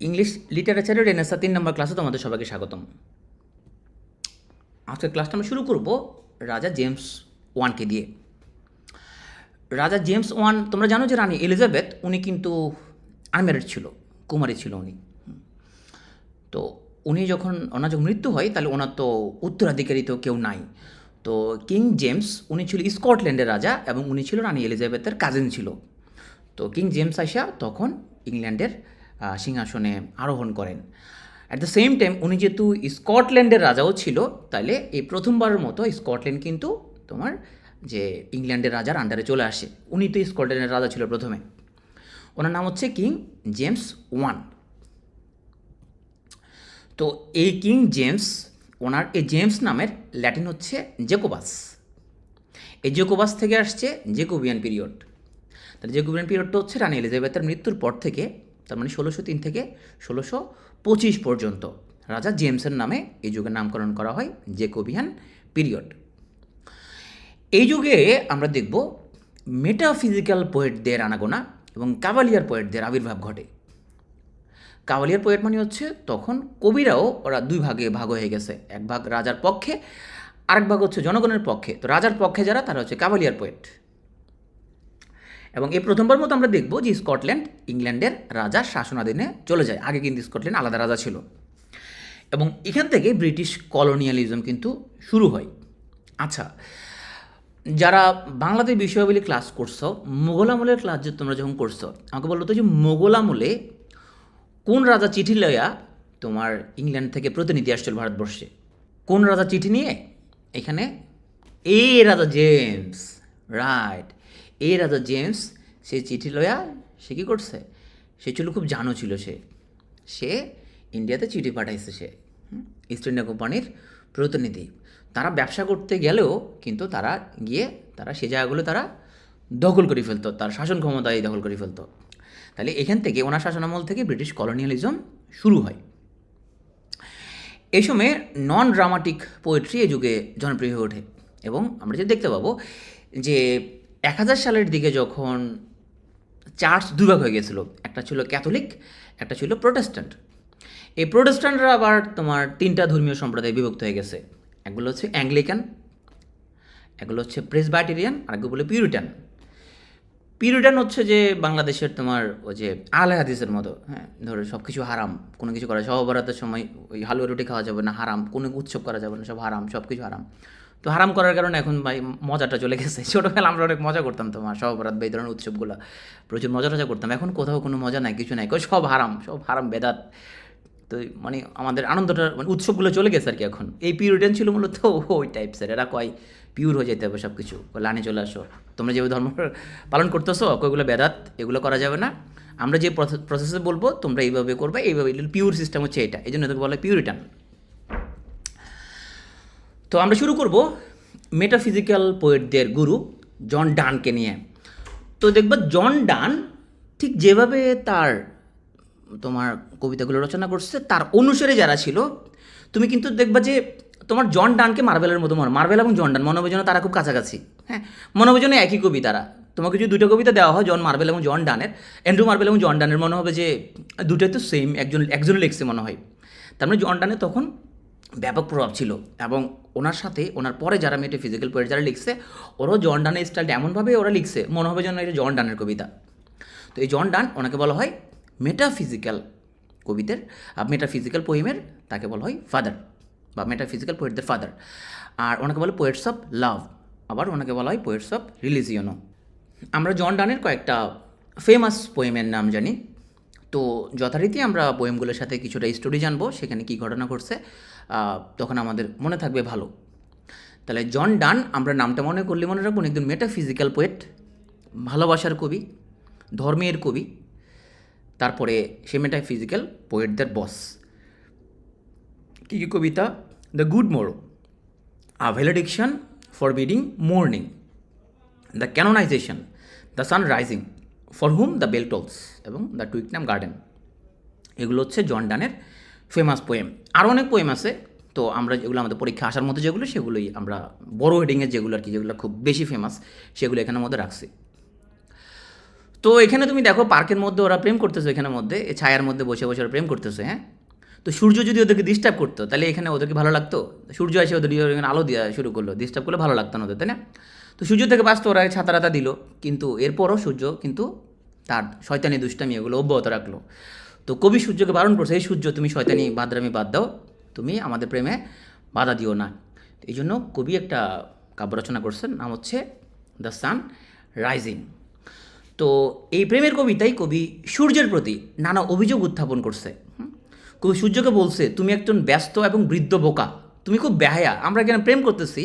English লিটারেচারের renaissance 3 নম্বর ক্লাসে তোমাদের সবাইকে স্বাগতম। আজকের ক্লাসটা আমরা শুরু করব রাজা জেমস ওয়ানকে দিয়ে। রাজা জেমস ওয়ান, তোমরা জানো যে রানী এলিজাবেথ উনি কিন্তু আনম্যারিড ছিল, কুমারী ছিল উনি। তো ওনার যখন মৃত্যু হয় তাহলে ওনার তো উত্তরাধিকারী তো কেউ নাই। তো কিং জেমস উনি ছিল স্কটল্যান্ডের রাজা এবং উনি ছিল রানী এলিজাবেথের কাজিন ছিল। তো কিং জেমস আইসা তখন ইংল্যান্ডের সিংহাসনে আরোহণ করেন। অ্যাট দ্য সেম টাইম উনি যেহেতু স্কটল্যান্ডের রাজাও ছিল, তাহলে এই প্রথমবারের মতো স্কটল্যান্ড কিন্তু তোমার যে ইংল্যান্ডের রাজার আন্ডারে চলে আসে। উনি তো স্কটল্যান্ডের রাজা ছিল প্রথমে। ওনার নাম হচ্ছে কিং জেমস ওয়ান। তো এই কিং জেমস, ওনার এই জেমস নামের ল্যাটিন হচ্ছে জেকোবাস। এই জেকোবাস থেকে আসছে জেকোবিয়ান পিরিয়ড। তাহলে জেকোবিয়ান পিরিয়ডটা হচ্ছে রানী এলিজাবেথের মৃত্যুর পর থেকে, তার মানে 1603 থেকে 1625 পর্যন্ত রাজা জেমসের নামে এই যুগের নামকরণ করা হয় জেকোবিয়ান পিরিয়ড। এই যুগে আমরা দেখব মেটাফিজিক্যাল পোয়েটদের আনাগোনা এবং কাভালিয়ার পোয়েটদের আবির্ভাব ঘটে। কাভালিয়ার পোয়েট মানে হচ্ছে তখন কবিরাও ওরা দুই ভাগে ভাগ হয়ে গেছে, এক ভাগ রাজার পক্ষে, আরেক ভাগ হচ্ছে জনগণের পক্ষে। তো রাজার পক্ষে যারা, তারা হচ্ছে কাভালিয়ার পোয়েট। এবং এই প্রথমবার মতো আমরা দেখব যে স্কটল্যান্ড ইংল্যান্ডের রাজার শাসনাধীনে চলে যায়। আগে কিন্তু স্কটল্যান্ড আলাদা রাজা ছিল। এবং এখান থেকে ব্রিটিশ কলোনিয়ালিজম কিন্তু শুরু হয়। আচ্ছা, যারা বাংলাতে বিষয়াবলী ক্লাস করছো, মোগল আমলের ক্লাস যে তোমরা যখন করছো, আমাকে বললো তো যে মোগল আমলে কোন রাজা চিঠি লইয়া তোমার ইংল্যান্ড থেকে প্রতিনিধি আসছিল ভারতবর্ষে? কোন রাজা চিঠি নিয়ে? এখানে এই রাজা জেমস, রাইট, এই রাজা জেমস সে চিঠি লইয়া সে কী করছে? সে ছিল খুব জানো ছিল, সে ইন্ডিয়াতে চিঠি পাঠাইছে, সে ইস্ট ইন্ডিয়া কোম্পানির প্রতিনিধি। তারা ব্যবসা করতে গেলেও কিন্তু তারা গিয়ে তারা সে জায়গাগুলো তারা দখল করে ফেলতো, তার শাসন ক্ষমতায় দখল করে ফেলতো। তাহলে এখান থেকে ওনার শাসনামল থেকে ব্রিটিশ কলোনিয়ালিজম শুরু হয়। এই সময়ে নন ড্রামাটিক পোয়েট্রি এই যুগে জনপ্রিয় হয়ে ওঠে। এবং আমরা যে দেখতে পাবো যে 1000 সালের দিকে যখন চার্চ দুই ভাগ হয়ে গেছিলো, একটা ছিল ক্যাথলিক, একটা ছিল প্রোটেস্ট্যান্ট। এই প্রোটেস্ট্যান্টরা আবার তোমার 3টা ধর্মীয় সম্প্রদায়ে বিভক্ত হয়ে গেছে। একগুলো হচ্ছে অ্যাংলিকান, এগুলো হচ্ছে প্রেসবাইটেরিয়ান, আর একগুলো বলে পিউরিটান। পিউরিটান হচ্ছে যে বাংলাদেশের তোমার ওই যে আহলে হাদিসের মতো, হ্যাঁ, ধরো সব কিছু হারাম, কোনো কিছু করা, সব বরাতের সময় ওই হালুয়া রুটি খাওয়া যাবে না, হারাম, কোনো উৎসব করা যাবে না, সব হারাম, সব কিছু হারাম। তো হারাম করার কারণে এখন ভাই মজাটা চলে গেছে। ছোটোবেলা আমরা অনেক মজা করতাম তোমার সব বরাত বা এই ধরনের উৎসবগুলো, প্রচুর মজা টজা করতাম। এখন কোথাও কোনো মজা নাই, কিছু নাই, সব হারাম, সব হারাম বেদাত। তো মানে আমাদের আনন্দটা মানে উৎসবগুলো চলে গেছে আর কি এখন। এই পিউরিটান ছিল মূলত ওই টাইপসের, এরা কয় পিওর হয়ে যেতে হবে সব কিছু, লাইনে চলে আসো, তোমরা যেভাবে ধর্ম পালন করতেছো ওইগুলো বেদাত, এগুলো করা যাবে না, আমরা যে প্রসেসে বলবো তোমরা এইভাবে করবে, এইভাবে পিওর সিস্টেম হচ্ছে এটা, এই জন্য এটাকে বলা হয় পিউরিটান। তো আমরা শুরু করব মেটাফিজিক্যাল পোয়েটদের গুরু জন ডানকে নিয়ে। তো দেখবা জন ডান ঠিক যেভাবে তার তোমার কবিতাগুলো রচনা করছে, তার অনুসারে যারা ছিল, তুমি কিন্তু দেখবা যে তোমার জন ডানকে মার্ভেলের মতো মার্ভেল এবং জন ডান মনে হবে যেন তারা খুব কাছাকাছি। হ্যাঁ, মনে হবে যেন একই কবি তারা। তোমাকে যদি দুটো কবিতা দেওয়া হয় জন মার্ভেল এবং জন ডানের, অ্যান্ড্রু মার্ভেল এবং জন ডানের, মনে হবে যে দুটোই তো সেম, একজনে লিখছে মনে হয়। তার মানে জন ডানের তখন ব্যাপক প্রভাব ছিল। এবং ওনার সাথে ওনার পরে যারা মেটাফিজিক্যাল পোয়েট যারা লিখছে, ওরাও জন ডানের স্টাইলটা এমনভাবে ওরা লিখছে মনে হবে যেন এটা জন ডানের কবিতা। তো এই জন ডান, ওনাকে বলা হয় মেটাফিজিক্যাল কবিদের, মেটাফিজিক্যাল পোয়েমের তাকে বলা হয় ফাদার, বা মেটাফিজিক্যাল পোয়েটদের ফাদার। আর ওনাকে বলে পোয়েটস অফ লাভ, আবার ওনাকে বলা হয় পোয়েটস অফ রিলিজিয়নও। আমরা জন ডানের কয়েকটা ফেমাস পোয়েমের নাম জানি। তো যথারীতি আমরা পোয়েমগুলোর সাথে কিছুটা স্টোরি জানবো, সেখানে কী ঘটনা ঘটছে, তখন আমাদের মনে থাকবে ভালো। তাহলে জন ডান আমরা নামটা মনে করলে মনে রাখবো একদম মেটাফিজিক্যাল পোয়েট, ভালোবাসার কবি, ধর্মের কবি, তারপরে সে মেটাফিজিক্যাল পোয়েটদের বস। কী কী কবিতা? The good morrow, a valediction forbidding mourning, the canonization, the sun rising, for whom the bell tolls এবং দ্য টুইকনাম গার্ডেন। এগুলো হচ্ছে জন ডানের ফেমাস পোয়েম। আরও অনেক পোয়েম আছে, তো আমরা যেগুলো আমাদের পরীক্ষা আসার মধ্যে যেগুলো, সেগুলোই আমরা বড় হেডিংয়ের যেগুলো আর কি, যেগুলো খুব বেশি ফেমাস, সেগুলো এখানের মধ্যে রাখছি। তো এখানে তুমি দেখো পার্কের মধ্যে ওরা প্রেম করতেছে, এখানের মধ্যে এই ছায়ার মধ্যে বসে বসে ওরা প্রেম করতেছে, হ্যাঁ। তো সূর্য যদি ওদেরকে ডিস্টার্ব করতো তাহলে এখানে ওদেরকে ভালো লাগতো? সূর্য এসে ওদের এখানে আলো দেওয়া শুরু করলো, ডিস্টার্ব করলে ভালো লাগতো না ওদের, তাই না? তো সূর্য থেকে বাঁচতো, ওরা ছাতা রাতা দিল, কিন্তু এরপরও সূর্য কিন্তু তার শয়তানি দুষ্টামি এগুলো অব্যাহত রাখলো। তো কবি সূর্যকে বারণ করছে, এই সূর্য তুমি শয়তানি বাদরামি বাদ দাও, তুমি আমাদের প্রেমে বাধা দিও না। এই জন্য কবি একটা কাব্য রচনা করছেন, নাম হচ্ছে দ্য সান রাইজিং। তো এই প্রেমের কবিতায় কবি সূর্যের প্রতি নানা অভিযোগ উত্থাপন করছে। কবি সূর্যকে বলছে, তুমি একজন ব্যস্ত এবং বৃদ্ধ বোকা, তুমি খুব বেহায়া, আমরা এখানে প্রেম করতেছি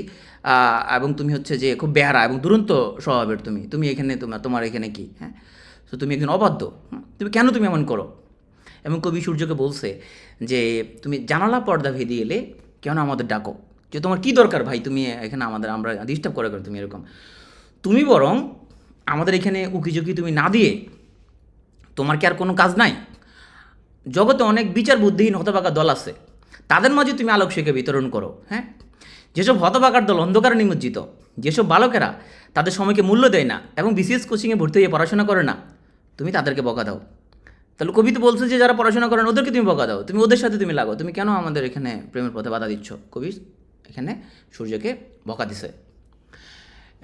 এবং তুমি হচ্ছে যে খুব বেহারা এবং দুরন্ত স্বভাবের, তুমি এখানে তোমার এখানে কি, হ্যাঁ। তো তুমি একজন অবাধ্য, তুমি এমন করো? এবং কবি সূর্যকে বলছে যে তুমি জানালা পর্দা ভেদিয়ে এলে কেন আমাদের ডাকো, যে তোমার কী দরকার ভাই, তুমি এখানে আমরা ডিস্টার্ব করে তুমি এরকম, তুমি বরং আমাদের এখানে উকিঝুঁকি তুমি না দিয়ে, তোমার কি আর কোনো কাজ নাই? জগতে অনেক বিচার বুদ্ধিহীন হতভাগা দল আছে, তাদের মাঝে তুমি আলোক শিখে বিতরণ করো, হ্যাঁ। যেসব হতভাগার দল অন্ধকারে নিমজ্জিত, যেসব বালকেরা তাদের সময়কে মূল্য দেয় না এবং বিসিএস কোচিংয়ে ভর্তি হয়ে পড়াশোনা করে না, তুমি তাদেরকে বকা দাও। তাহলে কবি তো বলছে যে যারা পড়াশোনা করেন ওদেরকে তুমি বকা দাও, তুমি ওদের সাথে তুমি লাগো, তুমি কেন আমাদের এখানে প্রেমের পথে বাধা দিচ্ছ? কবি এখানে সূর্যকে বকা দিছে।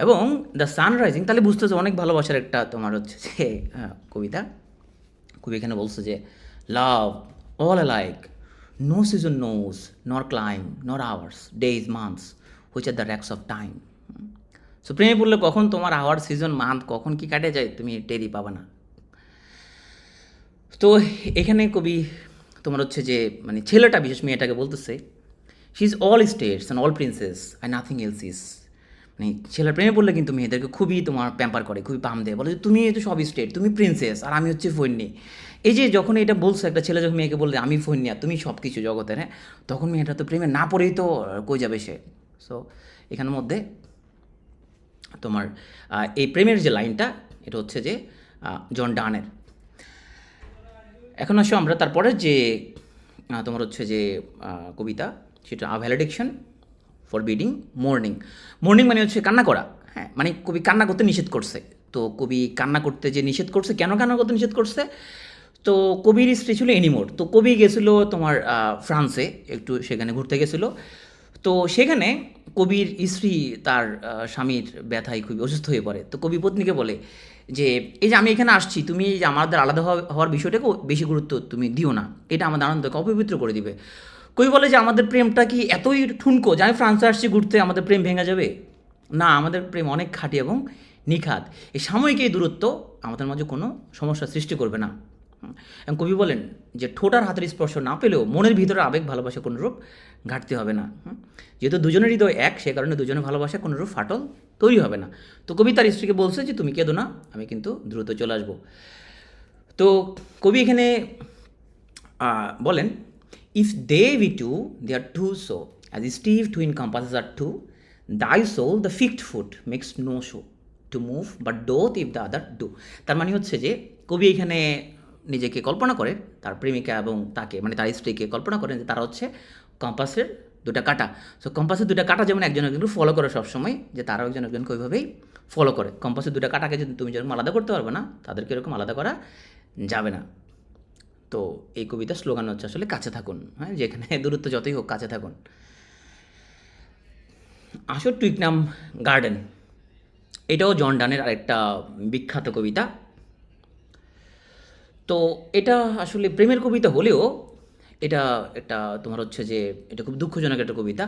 এবং দ্য সানরাইজিং তাহলে বুঝতেছে অনেক ভালোবাসার একটা তোমার হচ্ছে যে কবিতা। কবি এখানে বলছে যে love all alike, no season knows nor clime nor hours days months which are the rags of time. So প্রেমে পড়লে কখন তোমার আওয়ার সিজন মান্থ কখন কি কাটে যায় তুমি টেরই পাবে না। তো এখানে কবি তোমার হচ্ছে যে মানে ছেলেটা বিশেষ মেয়েটাকে বলতেছে, she is all states and all princes and nothing else is. মানে ছেলের প্রেমে পড়লে কিন্তু মেয়েদেরকে খুবই তোমার প্যাম্পার করে, খুবই পাম দেয়, বলে যে তুমি তো সব স্টেট, তুমি প্রিন্সেস আর আমি হচ্ছে ফৈন্যি। এই যে যখন এটা বলছে একটা ছেলে যখন মেয়েকে বললে আমি ফৈন্যা তুমি সব কিছু জগতের, হ্যাঁ, তখন মেয়েটা তো প্রেমে না পড়েই তো কই যাবে সে। সো এখানের মধ্যে তোমার এই প্রেমের যে লাইনটা এটা হচ্ছে যে জন ডানের। এখন আসো আমরা তারপরে যে তোমার হচ্ছে যে কবিতা, সেটা a valediction for bidding mourning. Mourning মানে হচ্ছে কান্না করা, হ্যাঁ, মানে কবি কান্না করতে নিষেধ করছে। তো কবি কান্না করতে যে নিষেধ করছে, কেন কান্না করতে নিষেধ করছে? তো কবির স্ত্রী ছিল এনিমোর, তো কবি গেছিলো তোমার ফ্রান্সে একটু, সেখানে ঘুরতে গেছিলো। তো সেখানে কবির স্ত্রী তার স্বামীর ব্যথায় খুবই অসুস্থ হয়ে পড়ে। তো কবি পত্নীকে বলে যে এই যে আমি এখানে আসছি, তুমি এই যে আমাদের আলাদা হওয়ার বিষয়টাকেও বেশি গুরুত্ব তুমি দিও না, এটা আমাদের আনন্দকে অপবিত্র করে দিবে। কবি বলে যে আমাদের প্রেমটা কি এতই ঠুনকো যে আমি ফ্রান্সে আসছি ঘুরতে আমাদের প্রেম ভেঙে যাবে? না, আমাদের প্রেম অনেক খাঁটি এবং নিখাত। এই সাময়িক এই দূরত্ব আমাদের মাঝে কোনো সমস্যা সৃষ্টি করবে না। এবং কবি বলেন যে ঠোঁটার হাতের স্পর্শ না পেলেও মনের ভিতরে আবেগ ভালোবাসা কোনোরূপ ঘাটতি হবে না। যেহেতু দুজনের হৃদয় এক, সে কারণে দুজনের ভালোবাসা কোনোরূপ ফাটল তৈরি হবে না। তো কবি তার স্ত্রীকে বলছে যে তুমি কেঁদো না, আমি কিন্তু দ্রুত চলে আসবো। তো কবি এখানে বলেন if they be two they are two, so as stiff twin compasses are two, thy soul the fixed foot makes no show to move but doth if the other do. তার মানে হচ্ছে যে কবি এখানে নিজেকে কল্পনা করে তার প্রেমিকা এবং তাকে মানে তার স্ত্রীকে কল্পনা করেন যে তারা হচ্ছে কম্পাসের দুটা কাঁটা। সো কম্পাসের দুটা কাঁটা যেমন একজন একজনকে ফলো করে সবসময়, যে তারাও একজন একজনকে ওইভাবেই ফলো করে। কম্পাসের দুটা কাঁটাকে যদি তুমি যেরকম আলাদা করতে পারবে না, তাদেরকে এরকম আলাদা করা যাবে না। তো এই কবিতার স্লোগান হচ্ছে আসলে কাছে থাকুন, হ্যাঁ, যেখানে দূরত্ব যতই হোক কাছে থাকুন। আসো টুইকনাম গার্ডেন, এটাও জন ডানের আরেকটা বিখ্যাত কবিতা। তো এটা আসলে প্রেমের কবিতা হলেও এটা একটা তোমার হচ্ছে যে এটা খুব দুঃখজনক একটা কবিতা,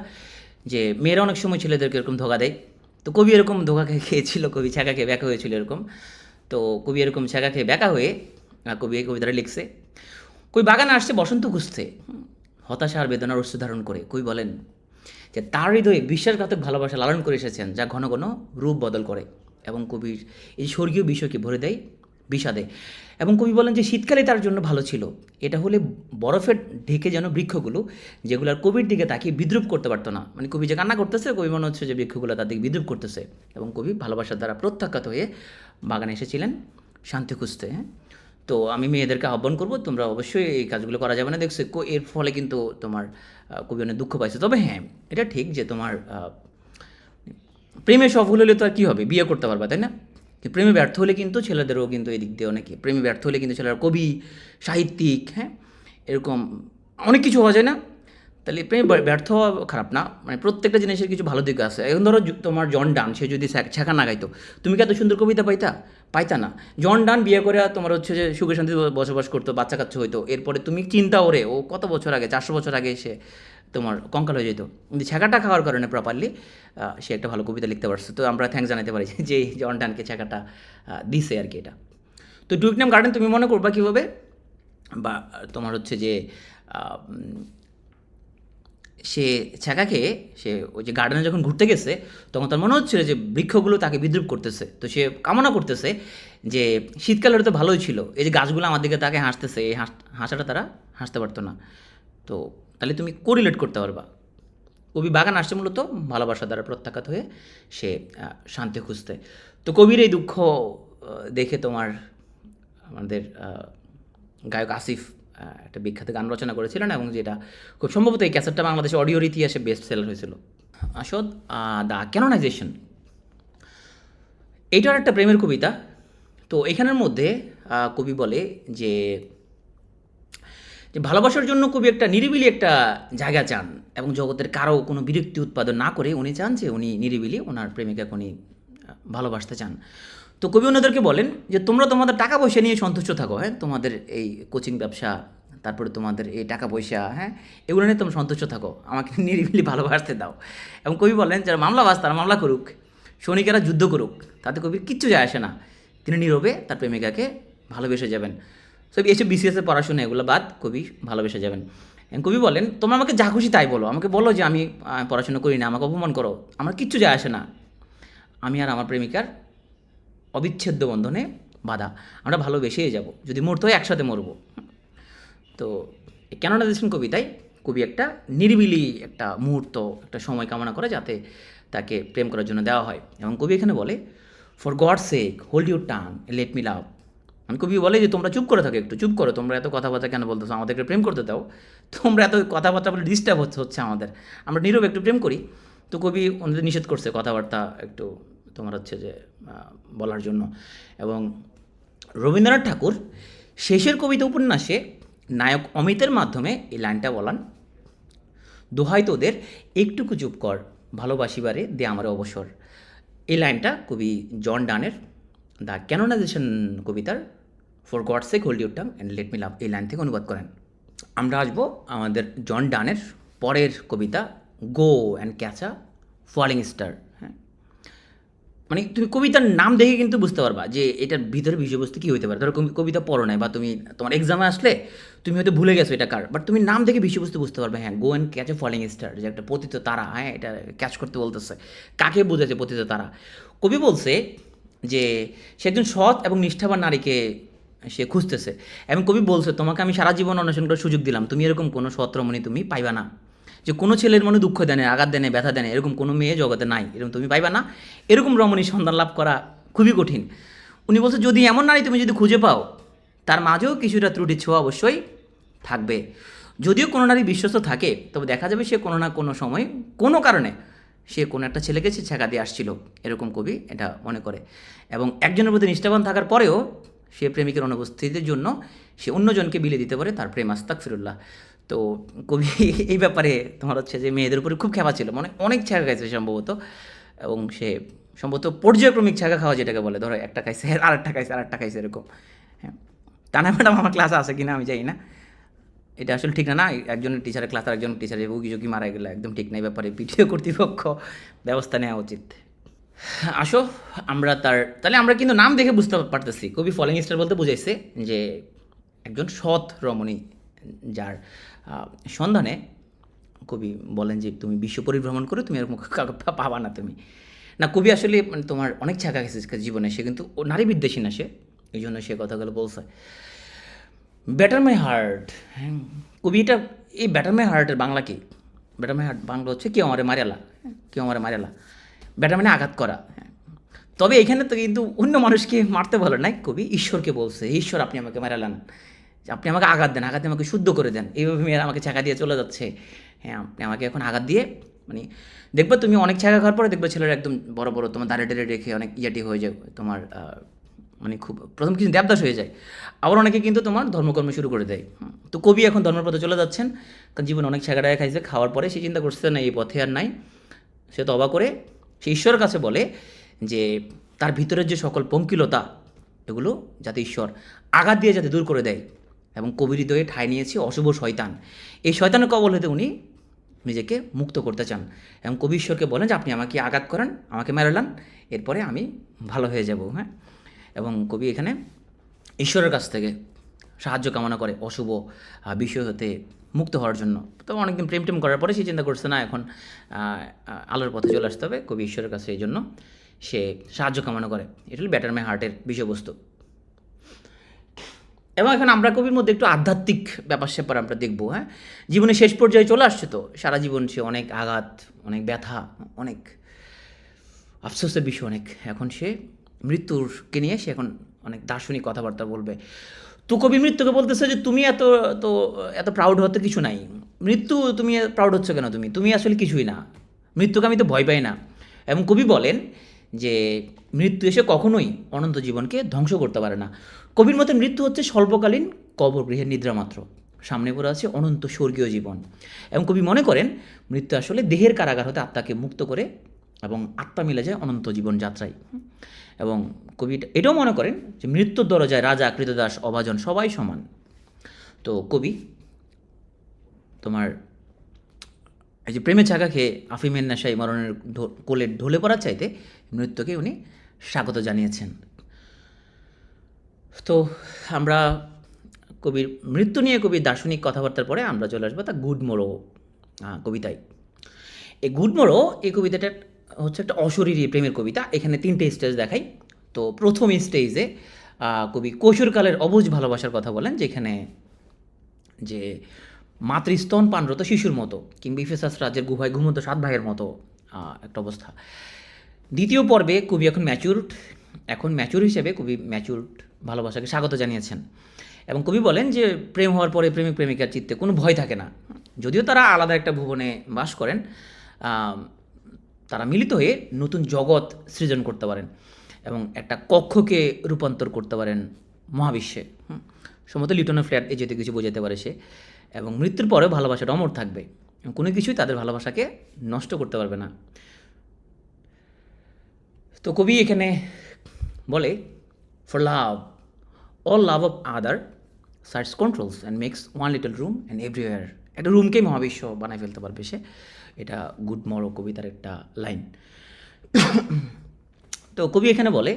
যে মেয়েরা অনেক সময় ছেলেদেরকে এরকম ধোকা দেয়। তো কবি এরকম ধোকা খেয়েছিল, কবি ছ্যাঁকা খেয়ে ব্যাকা হয়েছিল এরকম। তো কবি এরকম ছ্যাঁকা খেয়ে ব্যাকা হয়ে কবি এই কবিতাটা লিখছে। কবি বাগানে আসছে বসন্ত খুঁজতে, হতাশা আর বেদনার অশ্রু ধারণ করে। কবি বলেন যে তার হৃদয়ে বিশ্বাসঘাতক ভালোবাসা লালন করে এসেছেন, যা ঘন ঘন রূপ বদল করে এবং কবির এই স্বর্গীয় বিষয়কে ভরে দেয় বিষাদে। এবং কবি বলেন যে শীতকালে তার জন্য ভালো ছিল, এটা হলে বরফের ঢেকে যেন বৃক্ষগুলো যেগুলো আর কবির দিকে তাকিয়ে বিদ্রুপ করতে পারতো না। মানে কবি যে কান্না করতেছে, কবি মনে হচ্ছে যে বৃক্ষগুলো তার দিকে বিদ্রুপ করতেছে। এবং কবি ভালোবাসার দ্বারা প্রত্যাখ্যাত হয়ে বাগানে এসেছিলেন শান্তি খুঁজতে, হ্যাঁ। তো আমি মেয়েদেরকে আহ্বান করবো, তোমরা অবশ্যই এই কাজগুলো করা যাবে না। দেখছো এর ফলে কিন্তু তোমার কবি অনেক দুঃখ পাইছে। তবে হ্যাঁ, এটা ঠিক যে তোমার প্রেমে সফল হলে তো আর কী হবে, বিয়ে করতে পারবা, তাই না? প্রেমে ব্যর্থ হলে কিন্তু ছেলেদেরও কিন্তু এদিক দিয়ে অনেকে প্রেমে ব্যর্থ হলে কিন্তু ছেলেরা কবি, সাহিত্যিক, হ্যাঁ, এরকম অনেক কিছু হওয়া যায় না? তাহলে প্রেমে ব্যর্থ হওয়া খারাপ না, মানে প্রত্যেকটা জিনিসের কিছু ভালো দিক আছে। এখন ধরো তোমার জন ডান, সে যদি ছ্যাঁকা না গাইতো, তুমি কি এত সুন্দর কবিতা পাইতা না? জন ডান বিয়ে করে তোমার হচ্ছে যে সুখে শান্তি বসবাস করতো, বাচ্চা কাচ্চা হইতো, এরপরে তুমি চিন্তা ওরে ও কত বছর আগে, 400 বছর আগে সে তোমার কঙ্কাল হয়ে যেত, কিন্তু ছ্যাঁকাটা খাওয়ার কারণে প্রপারলি সে একটা ভালো কবিতা লিখতে পারছে। তো আমরা থ্যাঙ্কস জানাতে পারি যে জন ডানকে ছ্যাঁকাটা দিছে আর কি। এটা তো টুইকনাম গার্ডেন তুমি মনে করবা কীভাবে, বা তোমার হচ্ছে যে সে ছ্যাঁকাকে, সে ওই যে গার্ডেনে যখন ঘুরতে গেছে তখন তার মনে হচ্ছিল যে বৃক্ষগুলো তাকে বিদ্রুপ করতেছে। তো সে কামনা করতেছে যে শীতকালের তো ভালোই ছিল, এই যে গাছগুলো আমার দিকে তাকে হাসতেছে, এই হাসাটা তারা হাসতে পারতো না। তো তাহলে তুমি কোরিলেট করতে পারবা। কবি বাগান আসছে মূলত ভালোবাসা দ্বারা প্রত্যাখ্যাত হয়ে সে শান্তি খুঁজতে। তো কবির এই দুঃখ দেখে তোমার আমাদের গায়ক আসিফ একটা বিখ্যাত গান রচনা করেছিলেন, এবং যেটা খুব সম্ভবত এই ক্যাসেটটা বাংলাদেশের অডিওর ইতিহাসে বেস্ট সেলার হয়েছিল। আসদ দ্য ক্যানোনাইজেশন, এইটার একটা প্রেমের কবিতা। তো এখানের মধ্যে কবি বলে যে ভালোবাসার জন্য কবি একটা নিরিবিলি একটা জায়গা চান, এবং জগতের কারো কোনো বিরক্তি উৎপাদন না করে উনি চান যে উনি নিরিবিলি ওনার প্রেমিকাকে উনি ভালোবাসতে চান। তো কবি ওনাদেরকে বলেন যে তোমরা তোমাদের টাকা পয়সা নিয়ে সন্তুষ্ট থাকো, হ্যাঁ, তোমাদের এই কোচিং ব্যবসা, তারপরে তোমাদের এই টাকা পয়সা, হ্যাঁ, এগুলো নিয়ে তোমরা সন্তুষ্ট থাকো, আমাকে নিরিবিলি ভালোবাসতে দাও। এবং কবি বলেন যারা মামলাবাজ তারা মামলা করুক, সৈনিকেরা যুদ্ধ করুক, তাতে কবির কিচ্ছু যায় আসে না, তিনি নীরবে তার প্রেমিকাকে ভালোবেসে যাবেন। সো এসব বিসিএসের পড়াশোনা এগুলো বাদ কবি ভালোবেসে যাবেন। কবি বলেন তোমরা আমাকে যা খুশি তাই বলো, আমাকে বলো যে আমি পড়াশোনা করি না, আমাকে অপমান করো, আমার কিচ্ছু যায় আসে না, আমি আর আমার প্রেমিকার অবিচ্ছেদ্য বন্ধনে বাধা, আমরা ভালোবেসেই যাব, যদি মরতে হয় একসাথে মরবো। তো ক্যানোনাইজেশন কবিতায় কবি একটা নিরিবিলি একটা মুহূর্ত, একটা সময় কামনা করে যাতে তাকে প্রেম করার জন্য দেওয়া হয়। এবং কবি এখানে বলে for God sake hold your tongue let me লাভ। মানে কবি বলে যে তোমরা চুপ করে থাকো, একটু চুপ করো, তোমরা এত কথাবার্তা কেন বলতেছো, আমাদেরকে প্রেম করতে দাও, তোমরা এত কথাবার্তা বলে ডিস্টার্ব হচ্ছে আমাদের, আমরা নীরবে একটু প্রেম করি। তো কবি ওনাদের নিষেধ করছে কথাবার্তা একটু তোমার হচ্ছে যে বলার জন্য। এবং রবীন্দ্রনাথ ঠাকুর শেষের কবিতা উপন্যাসে নায়ক অমিতের মাধ্যমে এই লাইনটা বলান, দোহাই তোদের একটুকু চুপ কর, ভালোবাসিবারে দে আমার অবসর। এই লাইনটা কবি জন ডানের দ্য ক্যানোনাইজেশন কবিতার for God sake hold your tongue and let me লাভ এই লাইন থেকে অনুবাদ করেন। আমরা আসবো আমাদের জন ডানের পরের কবিতা go and catch a falling star. হ্যাঁ, মানে তুমি কবিতার নাম দেখে কিন্তু বুঝতে পারবা যে এটার ভিতরে বিষয়বস্তু কী হতে পারে। ধরো কবিতা পড়ো নাই, বা তুমি তোমার এক্সামে আসলে তুমি হয়তো ভুলে গেছো এটা কার, বাট তুমি নাম দেখে বিষয়বস্তু বুঝতে পারবে। হ্যাঁ, go and catch a falling star, যে একটা পতিত তারা, হ্যাঁ, এটা ক্যাচ করতে বলতেছে, কাকে বোঝাচ্ছে পতিত তারা? কবি বলছে যে সে একজন সৎ এবং নিষ্ঠাবান নারীকে সে খুঁজতেছে, এবং কবি বলছে তোমাকে আমি সারা জীবন অন্বেষণ করার সুযোগ দিলাম, তুমি এরকম কোনো সৎ রমণী তুমি পাইবা না, যে কোনো ছেলের মনে দুঃখ দেনে, আঘাত দেনে, ব্যথা দেনে, এরকম কোনো মেয়ে জগতে নাই, এরকম তুমি পাইবা না, এরকম রমণীর সন্ধান লাভ করা খুবই কঠিন। উনি বলছে যদি এমন নারী তুমি যদি খুঁজে পাও, তার মাঝেও কিছুটা ত্রুটি ছোঁয়া অবশ্যই থাকবে। যদিও কোনো নারী বিশ্বস্ত থাকে, তবে দেখা যাবে সে কোনো না কোনো সময় কোনো কারণে সে কোনো একটা ছেলেকে সে ছ্যাঁকা দিয়ে আসছিল, এরকম কবি এটা মনে করে। এবং একজনের প্রতি নিষ্ঠাবান থাকার পরেও সে প্রেমিকের অনুপস্থিতির জন্য সে অন্যজনকে বিলিয়ে দিতে পারে তার প্রেম, আস্তাগফিরুল্লাহ। তো কবি এই ব্যাপারে তোমার হচ্ছে যে মেয়েদের উপরে খুব খেপা ছিল, মানে অনেক ছ্যাঁকা খাইছে সম্ভবত, এবং সে সম্ভবত পর্যায়ক্রমিক ছ্যাঁকা খাওয়া যেটাকে বলে, ধরো একটা খাইছে আরেকটা খাইছে আরেকটা খাইছে এরকম। হ্যাঁ, তানা ম্যাডাম আমার ক্লাসে আছে কিনা আমি জানি না, এটা আসলে ঠিক না, একজনের টিচারের ক্লাস আর একজনের টিচারের উকি মারা গেলে একদম ঠিক না, এই ব্যাপারে পিটিও কর্তৃপক্ষ ব্যবস্থা নেওয়া উচিত। আসো আমরা তাহলে আমরা কিন্তু নাম দেখে বুঝতে পারতেছি কবি ফলিং স্টার বলতে বুঝাইছে যে একজন সৎ রমণী, যার সন্ধানে কবি বলেন যে তুমি বিশ্ব পরিভ্রমণ করে তুমি এরকম পাবা না তুমি। না, কবি আসলে মানে তোমার অনেক ছাকা গেছে জীবনে, সে কিন্তু নারী বিদ্বেষী না, সে এই জন্য সে কথাগুলো বলছে। ব্যাটার মাই হার্ট, হ্যাঁ, কবিটা এই ব্যাটার মাই হার্টের বাংলা কি? ব্যাটার মাই হার্ট বাংলা হচ্ছে কেউ আমারে মারেলা, কেউ আমারে মারেলা, ব্যাটার মানে আঘাত করা। তবে এখানে তো কিন্তু অন্য মানুষকে মারতে বলে নাই, কবি ঈশ্বরকে বলছে, ঈশ্বর আপনি আমাকে মারালেন, আপনি আমাকে আঘাত দেন, আঘাত দিয়ে আমাকে শুদ্ধ করে দেন, এইভাবে মেয়েরা আমাকে ছ্যাঁকা দিয়ে চলে যাচ্ছে, হ্যাঁ, আপনি আমাকে এখন আঘাত দিয়ে মানে দেখবা তুমি অনেক ছাগা খাওয়ার পরে দেখবে ছেলেরা একদম বড় বড় তোমার দাঁড়ে টেরে রেখে অনেক ইয়াটি হয়ে যায়, তোমার মানে খুব প্রথম কিছু দেবদাস হয়ে যায়। আবার অনেকে কিন্তু তোমার ধর্মকর্ম শুরু করে দেয়। তো কবি এখন ধর্মের পথে চলে যাচ্ছেন, কারণ জীবনে অনেক ছাগাটায় খাইছে, খাওয়ার পরে সে চিন্তা করছে না এই পথে আর নাই। সে তবা করে সে ঈশ্বরের কাছে বলে যে তার ভিতরের যে সকল পঙ্কিলতা এগুলো যাতে ঈশ্বর আঘাত দিয়ে যাতে দূর করে দেয়। এবং কবির হৃদয়ে ঠাঁই নিয়েছে অশুভ শয়তান, এই শয়তানের কবল হতে উনি নিজেকে মুক্ত করতে চান। এবং কবি ঈশ্বরকে বলেন যে আপনি আমাকে আঘাত করেন, আমাকে মেরালান, এরপরে আমি ভালো হয়ে যাব। হ্যাঁ, এবং কবি এখানে ঈশ্বরের কাছ থেকে সাহায্য কামনা করে অশুভ বিষয় হতে মুক্ত হওয়ার জন্য। তো অনেকদিন প্রেম টেম করার পরে সে চিন্তা করছে না এখন আলোর পথে চলে আসতে হবে, কবি ঈশ্বরের কাছে এই জন্য সে সাহায্য কামনা করে। এটা হল ব্যাটার মাই হার্টের বিষয়বস্তু। এবং এখন আমরা কবির মধ্যে একটু আধ্যাত্মিক ব্যাপার স্যাপার আমরা দেখবো। হ্যাঁ, জীবনের শেষ পর্যায়ে চলে আসছে, তো সারা জীবন সে অনেক আঘাত, অনেক ব্যথা, অনেক আফসোসের বিষয় অনেক। এখন সে মৃত্যুরকে নিয়ে সে এখন অনেক দার্শনিক কথাবার্তা বলবে। তো কবি মৃত্যুকে বলতেছে যে তুমি এত তো এত প্রাউড হতে কিছু নাই, মৃত্যু তুমি প্রাউড হচ্ছ কেন, তুমি আসলে কিছুই না, মৃত্যুকে আমি তো ভয় পাই না। এবং কবি বলেন যে মৃত্যু এসে কখনোই অনন্ত জীবনকে ধ্বংস করতে পারে না। কবির মতে মৃত্যু হচ্ছে স্বল্পকালীন কবরগৃহের নিদ্রা মাত্র, সামনে পড়ে আছে অনন্ত স্বর্গীয় জীবন। এবং কবি মনে করেন মৃত্যু আসলে দেহের কারাগার হতে আত্মাকে মুক্ত করে এবং আত্মা মিলে যায় অনন্ত জীবন যাত্রায়। এবং কবি এটাও মনে করেন যে মৃত্যুর দরজায় রাজা, কৃতদাস, অভাজন সবাই সমান। তো কবি তোমার এই যে প্রেমে ছাগা খেয়ে আফিমের নেশায় মরণের কোলে ঢলে পড়ার চাইতে মৃত্যুকে উনি স্বাগত জানিয়েছেন। তো আমরা কবির মৃত্যু নিয়ে কবির দার্শনিক কথাবার্তার পরে আমরা চলে আসবো দ্য গুড মোরো কবিতায়। এই গুড মোরো এই কবিতাটা হচ্ছে একটা অশরীরী প্রেমের কবিতা। এখানে 3টে স্টেজ দেখাই। তো প্রথম স্টেজে কবি কৈশোরকালের অবুঝ ভালোবাসার কথা বলেন, যেখানে যে মাতৃস্তন পানরত শিশুর মতো কিংবা ইফেসাস রাজ্যের গুহায় ঘুমন্ত 7 ভাইয়ের মতো একটা অবস্থা। দ্বিতীয় পর্বে কবি এখন ম্যাচুর হিসেবে কবি ম্যাচুরড ভালোবাসাকে স্বাগত জানিয়েছেন। এবং কবি বলেন যে প্রেম হওয়ার পরে প্রেমিক প্রেমিকার চিত্তে কোনো ভয় থাকে না, যদিও তারা আলাদা একটা ভুবনে বাস করেন, তারা মিলিত হয়ে নতুন জগৎ সৃজন করতে পারেন এবং একটা কক্ষকে রূপান্তর করতে পারেন মহাবিশ্বে। সম্ভবত লিটনের ফ্ল্যাট এই যেতে কিছু বোঝাতে পারে সে। এবং মৃত্যুর পরেও ভালোবাসাটা অমর থাকবে, কোনো কিছুই তাদের ভালোবাসাকে নষ্ট করতে পারবে না। তো কবি এখানে বলে for love all love of other sights controls and makes one little room and everywhere. একটা রুমকেই মহাবিশ্ব বানায় ফেলতে পারবে সে। এটা গুড মোরো কবিতার একটা লাইন। তো কবি এখানে বলে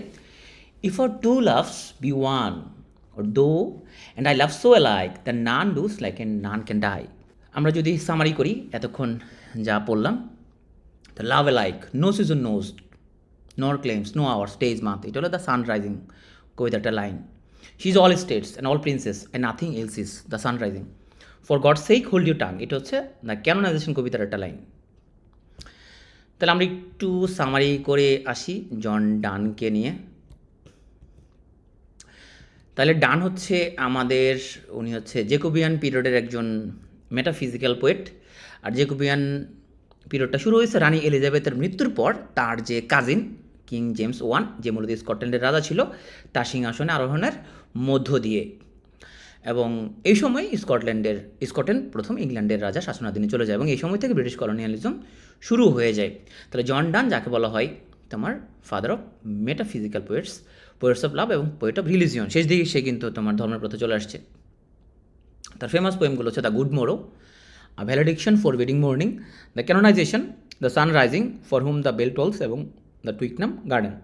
if our two loves be one or though and I love so alike that none does like and none can die. আমরা যদি সামারি করি এতক্ষণ যা পড়লাম, তো লাভ alike, no season knows nor claims, no hour, days, month, এটা হলো the sun rising কবিতার একটা লাইন। She is all states and all princes and nothing else is the sun rising, for God sake hold you tongue, এটা হচ্ছে the canonization কবিতার একটা line. তাহলে আমরা একটু সামারি করে আসি জন ডানকে নিয়ে। তাহলে ডান হচ্ছে উনি হচ্ছে জেকোবিয়ান পিরিয়ডের একজন মেটাফিজিক্যাল পোয়েট। আর জেকোবিয়ান পিরিয়ডটা শুরু হয়েছে রানী এলিজাবেথের মৃত্যুর পর তার যে কাজিন কিং জেমস ওয়ান, যে মূলত স্কটল্যান্ডের রাজা ছিল, তার সিংহাসনে আরোহণের মধ্য দিয়ে। এবং এই সময় স্কটল্যান্ড প্রথম ইংল্যান্ডের রাজা শাসনাধীনে চলে যায় এবং এই সময় থেকে ব্রিটিশ কলোনিয়ালিজম শুরু হয়ে যায়। তাহলে জন ডান, যাকে বলা হয় তোমার father of metaphysical poets of love এবং পোয়েট অফ রিলিজিয়ন, শেষ দিকে সে কিন্তু তোমার ধর্মের পথে চলে আসছে। তার ফেমাস পোয়েমগুলো হচ্ছে the good morrow, a valediction forbidding mourning, the canonization, the sun rising, for whom the bell tolls এবং the টুইকনাম garden.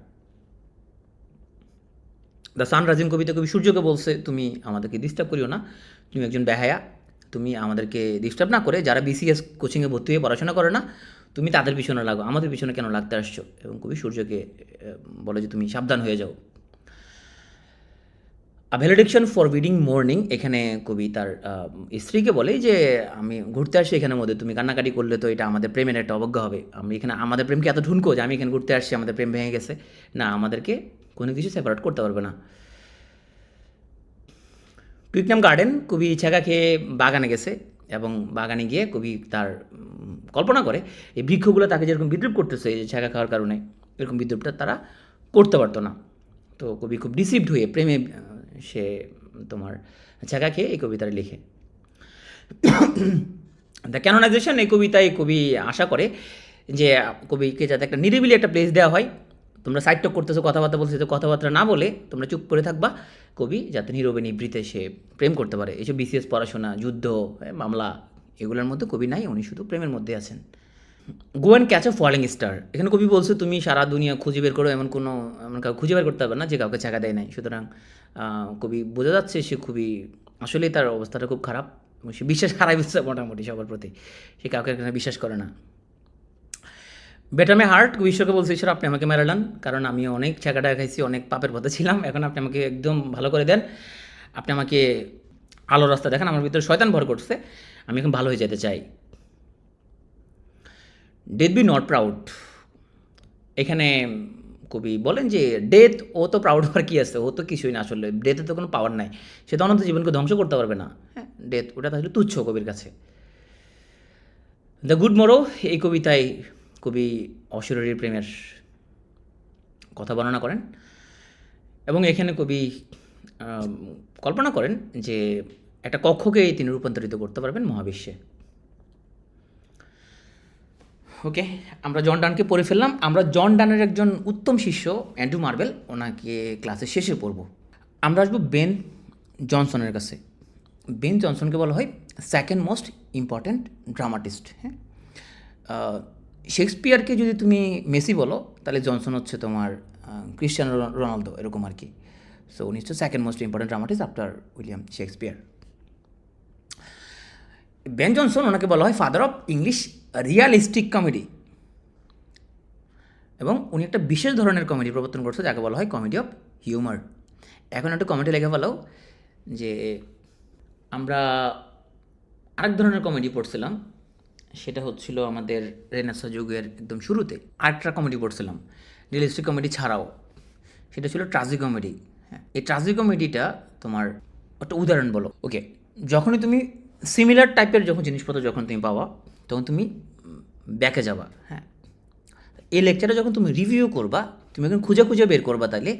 The sun rising কবিতা কবি সূর্যকে বলছে তুমি আমাদেরকে ডিস্টার্ব করিও না, তুমি একজন বেহায়া, তুমি আমাদেরকে ডিস্টার্ব না করে যারা বিসিএস কোচিংয়ে ভর্তি হয়ে পড়াশোনা করে না তুমি তাদের পিছনে লাগো, আমাদের পিছনে কেন লাগতে আসছো। এবং কবি সূর্যকে বলে যে তুমি সাবধান হয়ে যাও। ভ্যালিডিকশন ফর উইডিং মর্নিং, এখানে কবি তার স্ত্রীকে বলে যে আমি ঘুরতে আসছি এখানের মধ্যে, তুমি কান্নাকাটি করলে তো এটা আমাদের প্রেমের একটা অবজ্ঞা হবে, আমি এখানে আমাদের প্রেমকে এত ঢুনকো যে আমি এখানে ঘুরতে আসছি আমাদের প্রেম ভেঙে গেছে, না আমাদেরকে কোনো কিছু সেপারেট করতে পারবে না। টুইকনাম গার্ডেন, কবি ছেঁকা খেয়ে বাগানে গেছে এবং বাগানে গিয়ে কবি তার কল্পনা করে এই বৃক্ষগুলো তাকে যেরকম বিদ্রুপ করতেছে এই যে ছ্যাঁকা খাওয়ার কারণে, এরকম বিদ্রুপটা তারা করতে পারতো না। তো কবি খুব ডিসিভড হয়ে প্রেমে সে তোমার ছ্যাঁকা খেয়ে এই কবিতাটা লিখে। দ্য ক্যানোনাইজেশন এই কবিতায় কবি আশা করে যে কবিকে যাতে একটা নিরিবিলি একটা প্লেস দেওয়া হয়, তোমরা সাইড টক করতেছো, কথাবার্তা বলছো, তো কথাবার্তা না বলে তোমরা চুপ করে থাকবা, কবি যাতে নীরবে নিবৃতে সে প্রেম করতে পারে। এইসব বিসিএস পড়াশোনা, যুদ্ধ, মামলা এগুলোর মধ্যে কবি নাই, উনি শুধু প্রেমের মধ্যে আছেন। Go and catch a falling star, এখানে কবি বলছে তুমি সারা দুনিয়া খুঁজে বের করো, এমন কাউকে খুঁজে বের করতে হবে না যে কাউকে ছ্যাঁকা দেয় নাই। সুতরাং কবি বোঝা যাচ্ছে সে খুবই আসলেই তার অবস্থাটা খুব খারাপ, সে বিশ্বাস হারাই ফেলছে মোটামুটি সবার প্রতি, সে কাউকে এখানে বিশ্বাস করে না। বেটার মে হার্ট, বিশ্বকে বলছে ঈশ্বর আপনি আমাকে মেরালেন, কারণ আমি অনেক ছ্যাঁকাটা খাইছি, অনেক পাপের পথে ছিলাম, এখন আপনি আমাকে একদম ভালো করে দেন, আপনি আমাকে আলো রাস্তা দেখান, আমার ভিতরে শয়তান ভর করছে, আমি এখন ভালো হয়ে যেতে চাই। ডেথ বি নট প্রাউড, এখানে কবি বলেন যে ডেথ, ও তো প্রাউড হওয়ার কী আছে, ও তো কিছুই না, আসলে ডেথের তো কোনো পাওয়ার নাই, সে তো অনন্ত জীবনকে ধ্বংস করতে পারবে না। হ্যাঁ, ডেথ ওটা তাহলে তুচ্ছ কবির কাছে। দ্য গুড মোরো, এই কবিতায় কবি অশরীরী প্রেমের কথা বর্ণনা করেন এবং এখানে কবি কল্পনা করেন যে একটা কক্ষকে তিনি রূপান্তরিত করতে পারবেন মহাবিশ্বে। ওকে, আমরা জন ডানকে পড়ে ফেললাম। আমরা জন ডানের একজন উত্তম শিষ্য অ্যান্ড্রু মার্বেল, ওনাকে ক্লাসের শেষে পড়ব। আমরা আসবো বেন জনসনের কাছে। বেন জনসনকে বলা হয় সেকেন্ড মোস্ট ইম্পর্ট্যান্ট ড্রামাটিস্ট। হ্যাঁ, শেক্সপিয়ারকে যদি তুমি মেসি বলো তাহলে জনসন হচ্ছে তোমার ক্রিশ্চিয়ানো রোনালদো, এরকম আর কি। সো উনি হচ্ছে second most important dramatist after William Shakespeare. Ben Jonson, ওনাকে বলা হয় father of English realistic comedy, এবং উনি একটা বিশেষ ধরনের কমেডি প্রবর্তন করছে যাকে বলা হয় কমেডি অফ হিউমার। এখন একটা কমেডি লেখা ফেলাও যে আমরা আরেক ধরনের কমেডি পড়ছিলাম, সেটা হচ্ছিল আমাদের রেনেসাঁ যুগের একদম শুরুতে আরেকটা কমেডি পড়ছিলাম রিয়েলিস্টিক কমেডি ছাড়াও, সেটা ছিল ট্রাজি কমেডি। হ্যাঁ, এই ট্রাজি কমেডিটা তোমার একটা উদাহরণ বলো। ওকে, যখনই তুমি সিমিলার টাইপের জিনিসপত্র যখন তুমি পাওয়া তখন তুমি ব্যাকে যাবা। হ্যাঁ, এই লেকচারে যখন তুমি রিভিউ করবা তুমি এখন খুঁজে খুঁজে বের করবা তাহলে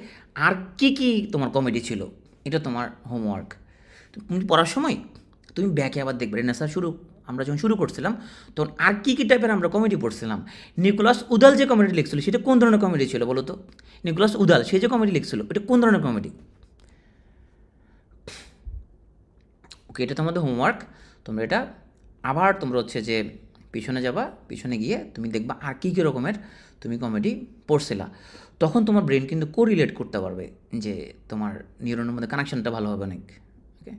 আর কী কী তোমার কমেডি ছিল, এটা তোমার হোমওয়ার্ক। তুমি পড়ার সময় তুমি ব্যাকে আবার দেখবে রেনেসাঁ আমরা যখন শুরু করছিলাম তখন আর কী কী টাইপের আমরা কমেডি পড়ছিলাম। নিকোলাস উদাল যে কমেডি লিখছিল সেটা কোন ধরনের কমেডি ছিল বলো তো? নিকোলাস উদাল সে যে কমেডি লিখছিল এটা কোন ধরনের কমেডি? ওকে, এটা তোমাদের হোমওয়ার্ক। তোমরা এটা আবার তোমরা হচ্ছে যে পিছনে যাবা, পিছনে গিয়ে তুমি দেখবা আর কী কী রকমের তুমি কমেডি পড়ছিলা, তখন তোমার ব্রেন কিন্তু কোরিলেট করতে পারবে যে তোমার নিউরনের মধ্যে কানেকশনটা ভালো হবে অনেক। ওকে,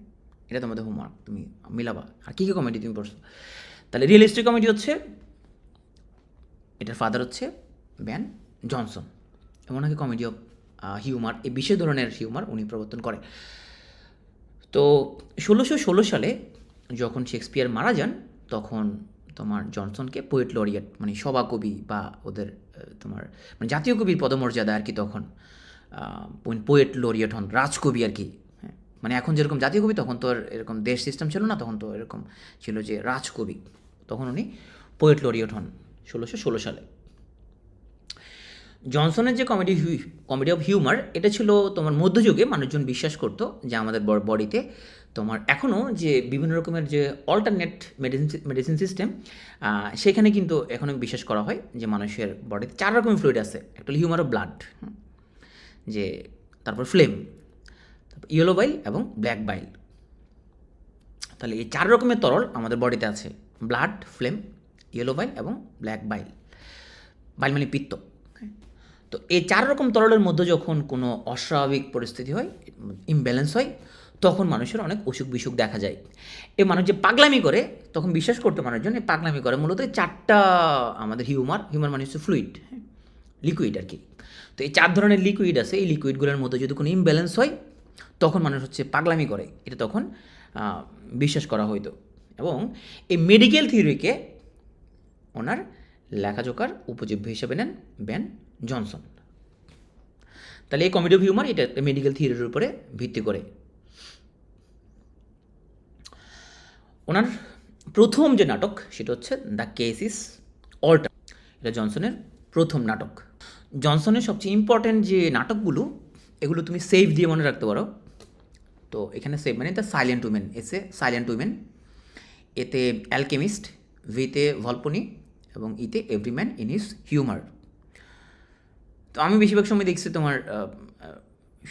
এটা তোমাদের হোমওয়ার্ক, তুমি মিলাবা আর কী কী কমেডি তুমি পড়ছো। তাহলে রিয়েলিস্টিক কমেডি হচ্ছে, এটার ফাদার হচ্ছে বেন জনসন, এবং ওনাকে কমেডি অফ হিউমার, এই বিশেষ ধরনের হিউমার উনি প্রবর্তন করে। তো 1616 সালে যখন শেক্সপিয়ার মারা যান তখন তোমার জনসনকে পোয়েট লরিয়েট মানে সভাকবি বা ওদের তোমার মানে জাতীয় কবির পদমর্যাদা আর কি, তখন পোয়েট লরিয়েট হন, রাজকবি আর কি। হ্যাঁ, মানে এখন যেরকম জাতীয় কবি তখন তো আর এরকম দেশ সিস্টেম ছিল না, তখন তো এরকম ছিল যে রাজকবি, তখন উনি পোয়েট লরিয়েট হন 1616 সালে। জনসনের যে কমেডি অফ হিউমার, এটা ছিল তোমার মধ্যযুগে মানুষজন বিশ্বাস করতো যে আমাদের বডিতে তোমার এখনও যে বিভিন্ন রকমের যে অল্টারনেট মেডিসিন সিস্টেম, সেখানে কিন্তু এখনও বিশ্বাস করা হয় যে মানুষের বডিতে 4 রকমের ফ্লুইড আছে। একটা হলো হিউমার অফ ব্লাড, যে তারপর ফ্লেম, তারপর ইয়েলো বাইল এবং ব্ল্যাক বাইল। তাহলে এই 4 রকমের তরল আমাদের বডিতে আছে, ব্লাড, ফ্লেম, ইয়েলো বাইল এবং ব্ল্যাক বাইল। বাইল মানে পিত্ত। তো এই 4 রকম তরলের মধ্যে যখন কোনো অস্বাভাবিক পরিস্থিতি হয়, ইমব্যালেন্স হয়, তখন মানুষের অনেক অসুখ বিসুখ দেখা যায়। এই মানুষ যে পাগলামি করে তখন বিশ্বাস করতে মানুষজন এই পাগলামি করে মূলত এই 4টা আমাদের হিউমার মানে হচ্ছে ফ্লুইড, লিকুইড আর কি। তো এই 4 ধরনের লিকুইড আছে, এই লিকুইডগুলোর মধ্যে যদি কোনো ইমব্যালেন্স হয় তখন মানুষ হচ্ছে পাগলামি করে, এটা তখন বিশ্বাস করা হইতো। এবং এই মেডিকেল থিওরিকে ওনার লেখাজোকার উপজীব্য হিসেবে নেন বেন জনসন। তাহলে এই কমেডি অফ হিউমার এটা মেডিকেল থিওরির উপরে ভিত্তি করে। ওনার প্রথম যে নাটক সেটা হচ্ছে দ্য কেস ইজ অল্টার। এটা জনসনের প্রথম নাটক। জনসনের সবচেয়ে ইম্পর্ট্যান্ট যে নাটকগুলো এগুলো তুমি সেভ দিয়ে মনে রাখতে পারো। তো এখানে সেভ মানে দ্য সাইলেন্ট উইমেন, এসে সাইলেন্ট উইমেন, এতে অ্যালকেমিস্ট, ভিতে ভলপনি এবং ইতে every man in his humour. তো আমি বেশিরভাগ সময় দেখছি তোমার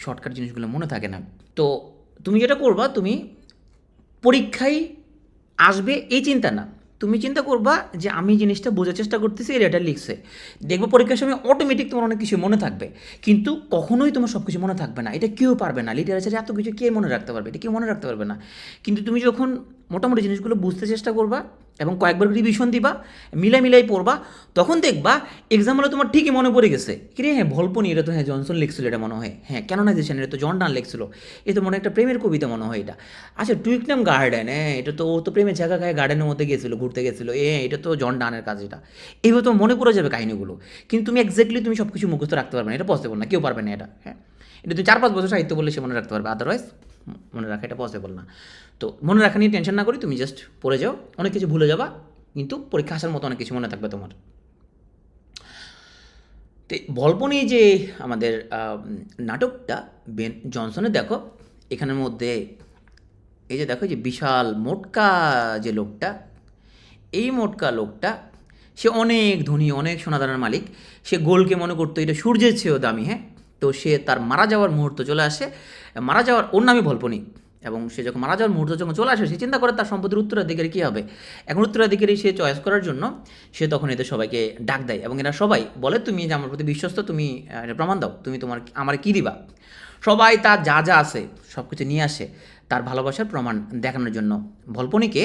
শর্টকাট জিনিসগুলো মনে থাকে না। তো তুমি যেটা করবা, তুমি পরীক্ষায় আসবে এই চিন্তা না, তুমি চিন্তা করবা যে আমি জিনিসটা বোঝার চেষ্টা করতেছি, এটা লিখছে, দেখবো পরীক্ষার সময় অটোমেটিক তোমার অনেক কিছু মনে থাকবে। কিন্তু কখনোই তোমার সব কিছু মনে থাকবে না, এটা কেউ পারবে না। লিটারেচারে এত কিছু কে মনে রাখতে পারবে, এটা কেউ মনে রাখতে পারবে না। কিন্তু তুমি যখন মোটামুটি জিনিসগুলো বুঝতে চেষ্টা করবা এবং কয়েকবার রিভিশন দিবা, মিলাই পড়বা, তখন দেখবা এক্সাম হলে তোমার ঠিকই মনে পড়ে গেছে, কিরে হ্যাঁ ভল্পনি, এটা তো হ্যাঁ জনসন লিখছিল, এটা মনে হয় হ্যাঁ ক্যানোনাইজেশন, এটা তো জন ডান লিখছিল, এ তো মনে একটা প্রেমের কবিতা মনে হয় এটা। আচ্ছা টুইকনাম গার্ডেন, হ্যাঁ এটা তো ও তো প্রেমের জায়গা গায়ে গার্ডেনের মধ্যে গেছিলো, ঘুরতে গেছিলো, এটা তো জন ডানের কাজ। এটা এইভাবে তো মনে পড়ে যাবে কাহিনিগুলো, কিন্তু তুমি এক্স্যাক্টলি তুমি সব কিছু মুখস্থ রাখতে পারবে না, এটা পসিবল না, কেউ পারবে না এটা। হ্যাঁ এটা তুমি 4-5 বছর সাহিত্য বললে সে মনে রাখতে পারবে, আদারওয়াইজ মনে রাখা এটা পসিবল না। তো মনে রাখা নিয়ে টেনশন না করি, তুমি জাস্ট পড়ে যাও, অনেক কিছু ভুলে যাবা, কিন্তু পরীক্ষা আসার মতো অনেক কিছু মনে থাকবে তোমার। তো ভল্পনি যে আমাদের নাটকটা বেন জনসনের, দেখো এখানের মধ্যে এই যে দেখো যে বিশাল মোটকা যে লোকটা, এই মোটকা লোকটা সে অনেক ধনী, অনেক সোনাদানার মালিক, সে গোলকে মনে করতো এটা সূর্যের চেয়েও দামি। হ্যাঁ তো সে তার মারা যাওয়ার মুহূর্ত চলে আসে, মারা যাওয়ার, ওর নামই ভল্পনি, এবং সে যখন মারা যাওয়ার মুহূর্ত যখন চলে আসে, সে চিন্তা করে তার সম্পত্তির উত্তরাধিকারী কী হবে। এখন উত্তরাধিকারী সে চয়েস করার জন্য সে তখন এদের সবাইকে ডাক দেয়, এবং এরা সবাই বলে তুমি যে আমার প্রতি বিশ্বস্ত, তুমি এটা প্রমাণ দাও, তুমি তোমার আমার কী দিবা। সবাই তার যা যা আছে সব কিছু নিয়ে আসে তার ভালোবাসার প্রমাণ দেখানোর জন্য। ভল্পনিকে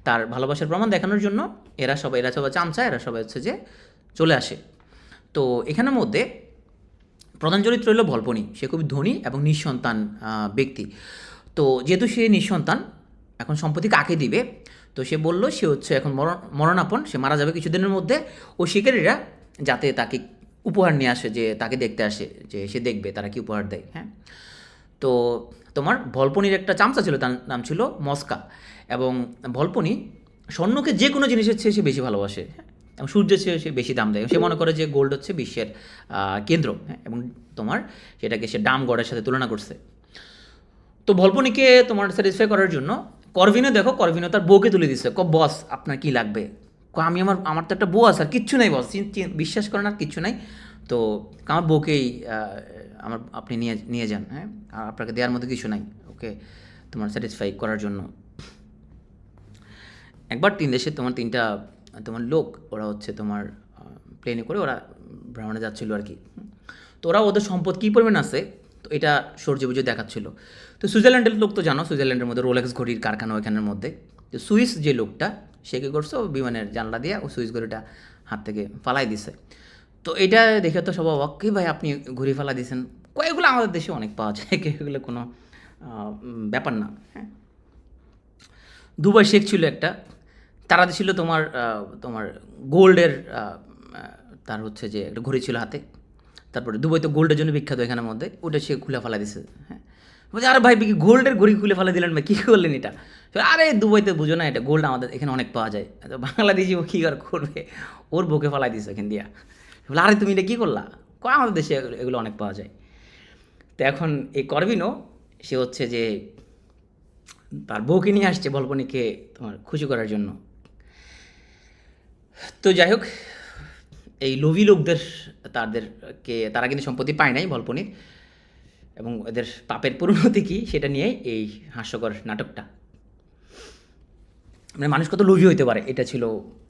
তার ভালোবাসার প্রমাণ দেখানোর জন্য এরা সবাই চামচা, এরা সবাই হচ্ছে যে চলে আসে। তো এখানের মধ্যে প্রধান চরিত্র হলো ভল্পনি, সে খুবই ধনী এবং নিঃসন্তান ব্যক্তি। তো যেহেতু সে নিঃসন্তান, এখন সম্পত্তি কাকে দিবে, তো সে বললো সে হচ্ছে এখন মরণাপন্ন, সে মারা যাবে কিছুদিনের মধ্যে, ও শিকারীরা যাতে তাকে উপহার নিয়ে আসে, যে তাকে দেখতে আসে, যে সে দেখবে তারা কি উপহার দেয়। হ্যাঁ তো তোমার ভল্পনির একটা চামচা ছিল, তার নাম ছিল মস্কা, এবং ভল্পনি স্বর্ণকে যে কোনো জিনিসের চেয়ে সে বেশি ভালোবাসে, হ্যাঁ এবং সূর্যের চেয়ে সে বেশি দাম দেয়। সে মনে করে যে গোল্ড হচ্ছে বিশ্বের কেন্দ্র, হ্যাঁ এবং তোমার সেটাকে সে ডাম গড়ের সাথে তুলনা করছে। তো ভল্পনিকে তোমার স্যাটিসফাই করার জন্য করভিনো, দেখো করভিনো তার বউকে তুলে দিচ্ছে, বস আপনার কি লাগবে, আমি আমার তো একটা বউ আছে, আর কিচ্ছু নাই বস, বিশ্বাস করেন আর কিচ্ছু নাই, তো আমার বউকেই আপনি নিয়ে যান, হ্যাঁ আর আপনাকে দেওয়ার মতো কিছু নাই ওকে তোমার স্যাটিসফাই করার জন্য। একবার 3 দেশের তোমার লোক, ওরা হচ্ছে তোমার প্লেনে করে ওরা ভ্রমণে যাচ্ছিলো আর কি। তো ওরা ওদের সম্পদ কী পরিমাণ আছে, তো এটা সূর্যে বুঝে দেখাচ্ছিলো। তো সুইজারল্যান্ডের লোক তো জানো, সুইজারল্যান্ডের মধ্যে রোলেক্স ঘড়ির কারখানা ওইখানের মধ্যে। তো সুইস যে লোকটা, সে কী করছে, বিমানের জানলা দিয়ে ও সুইস ঘড়িটা হাত থেকে ফালাই দিছে। তো এটা দেখে তো সব অবাক, কি ভাই আপনি ঘুরি ফালা দিয়েছেন, কয়েকগুলো আমাদের দেশে অনেক পাওয়া যায়, এগুলো কোনো ব্যাপার না। হ্যাঁ দুবাই শেখ ছিল একটা, তারা ছিল তোমার তোমার গোল্ডের, তার হচ্ছে যে একটা ঘড়ি ছিল হাতে, তারপরে দুবাই তো গোল্ডের জন্য বিখ্যাত, এখানের মধ্যে ওটা সে খুলে ফেলা দিছে। হ্যাঁ বলছে আরে ভাই গোল্ডের ঘড়ি খুলে ফেলা দিলেন ভাই, কী করলেন এটা, আরে দুবাইতে বুঝো না, এটা গোল্ড আমাদের এখানে অনেক পাওয়া যায়, তো বাংলাদেশি ও কী আর করবে, ওর বুকে ফেলাই দিছে এখান দিয়া। বলে আরে তুমি এটা কী করলা, আমাদের দেশে এগুলো অনেক পাওয়া যায়। তো এখন এই করভিনো সে হচ্ছে যে তার বউকে নিয়ে আসছে ভল্পনিকে তোমার খুশি করার জন্য। তো যাই হোক, এই লোভী লোকদের তারা কিন্তু সম্পত্তি পায় নাই ভল্পনির, এবং এদের পাপের পরিণতি কী সেটা নিয়েই এই হাস্যকর নাটকটা। মানে মানুষ কত লোভী হইতে পারে, এটা ছিল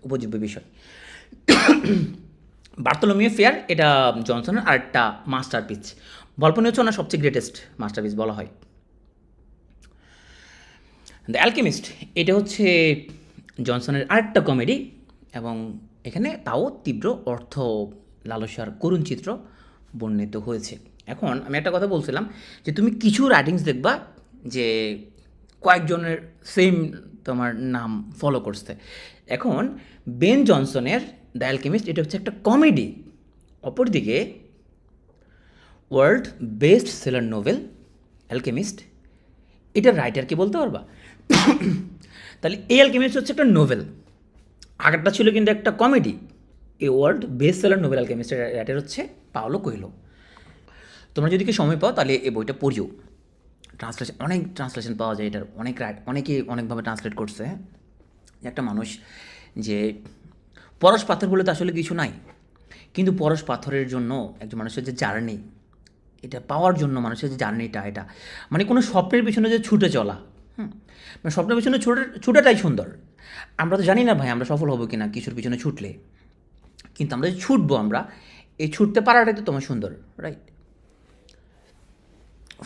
উপজীব্য বিষয়। বার্থোলোমিও ফেয়ার, এটা জনসনের আরেকটা মাস্টারপিস। ভল্পনি হচ্ছে ওনার সবচেয়ে গ্রেটেস্ট মাস্টারপিস বলা হয়। দ্য অ্যালকেমিস্ট, এটা হচ্ছে জনসনের আরেকটা কমেডি, এবং এখানে তাও তীব্র অর্থ লালসার করুণ চিত্র বর্ণিত হয়েছে। এখন আমি একটা কথা বলছিলাম যে তুমি কিছু রাইটিংস দেখবা যে কয়েকজনের সেম তোমার নাম ফলো করছে। এখন বেন জনসনের দ্য অ্যালকেমিস্ট এটা হচ্ছে একটা কমেডি, অপরদিকে world best seller novel alchemist, এটার রাইটারকে বলতে পারবা, তাহলে এই অ্যালকেমিস্ট হচ্ছে একটা নোভেল, আগেরটা ছিল কিন্তু একটা কমেডি। এই ওয়ার্ল্ড বেস্ট সেলার নোভেল অ্যালকেমিস্টের রাইটার হচ্ছে পাওলো কোয়েলো। তোমরা যদি কি সময় পাও তাহলে এই বইটা পড়িও। ট্রান্সলেশন, অনেক ট্রান্সলেশন পাওয়া যায় এটার, অনেকেই অনেকভাবে ট্রান্সলেট করছে। একটা মানুষ যে পরশ পাথর বলে তো আসলে কিছু নাই, কিন্তু পরশ পাথরের জন্য একজন মানুষের যে জার্নি, এটা পাওয়ার জন্য মানুষের যে জার্নিটা, এটা মানে কোনো স্বপ্নের পিছনে যে ছুটে চলা, মানে স্বপ্নের পিছনে ছুটাটাই সুন্দর। আমরা তো জানি না ভাই আমরা সফল হবো কিনা কিছুর পিছনে ছুটলে, কিন্তু আমরা যে ছুটবো, আমরা এই ছুটতে পারাটাই তো তোমার সুন্দর, রাইট?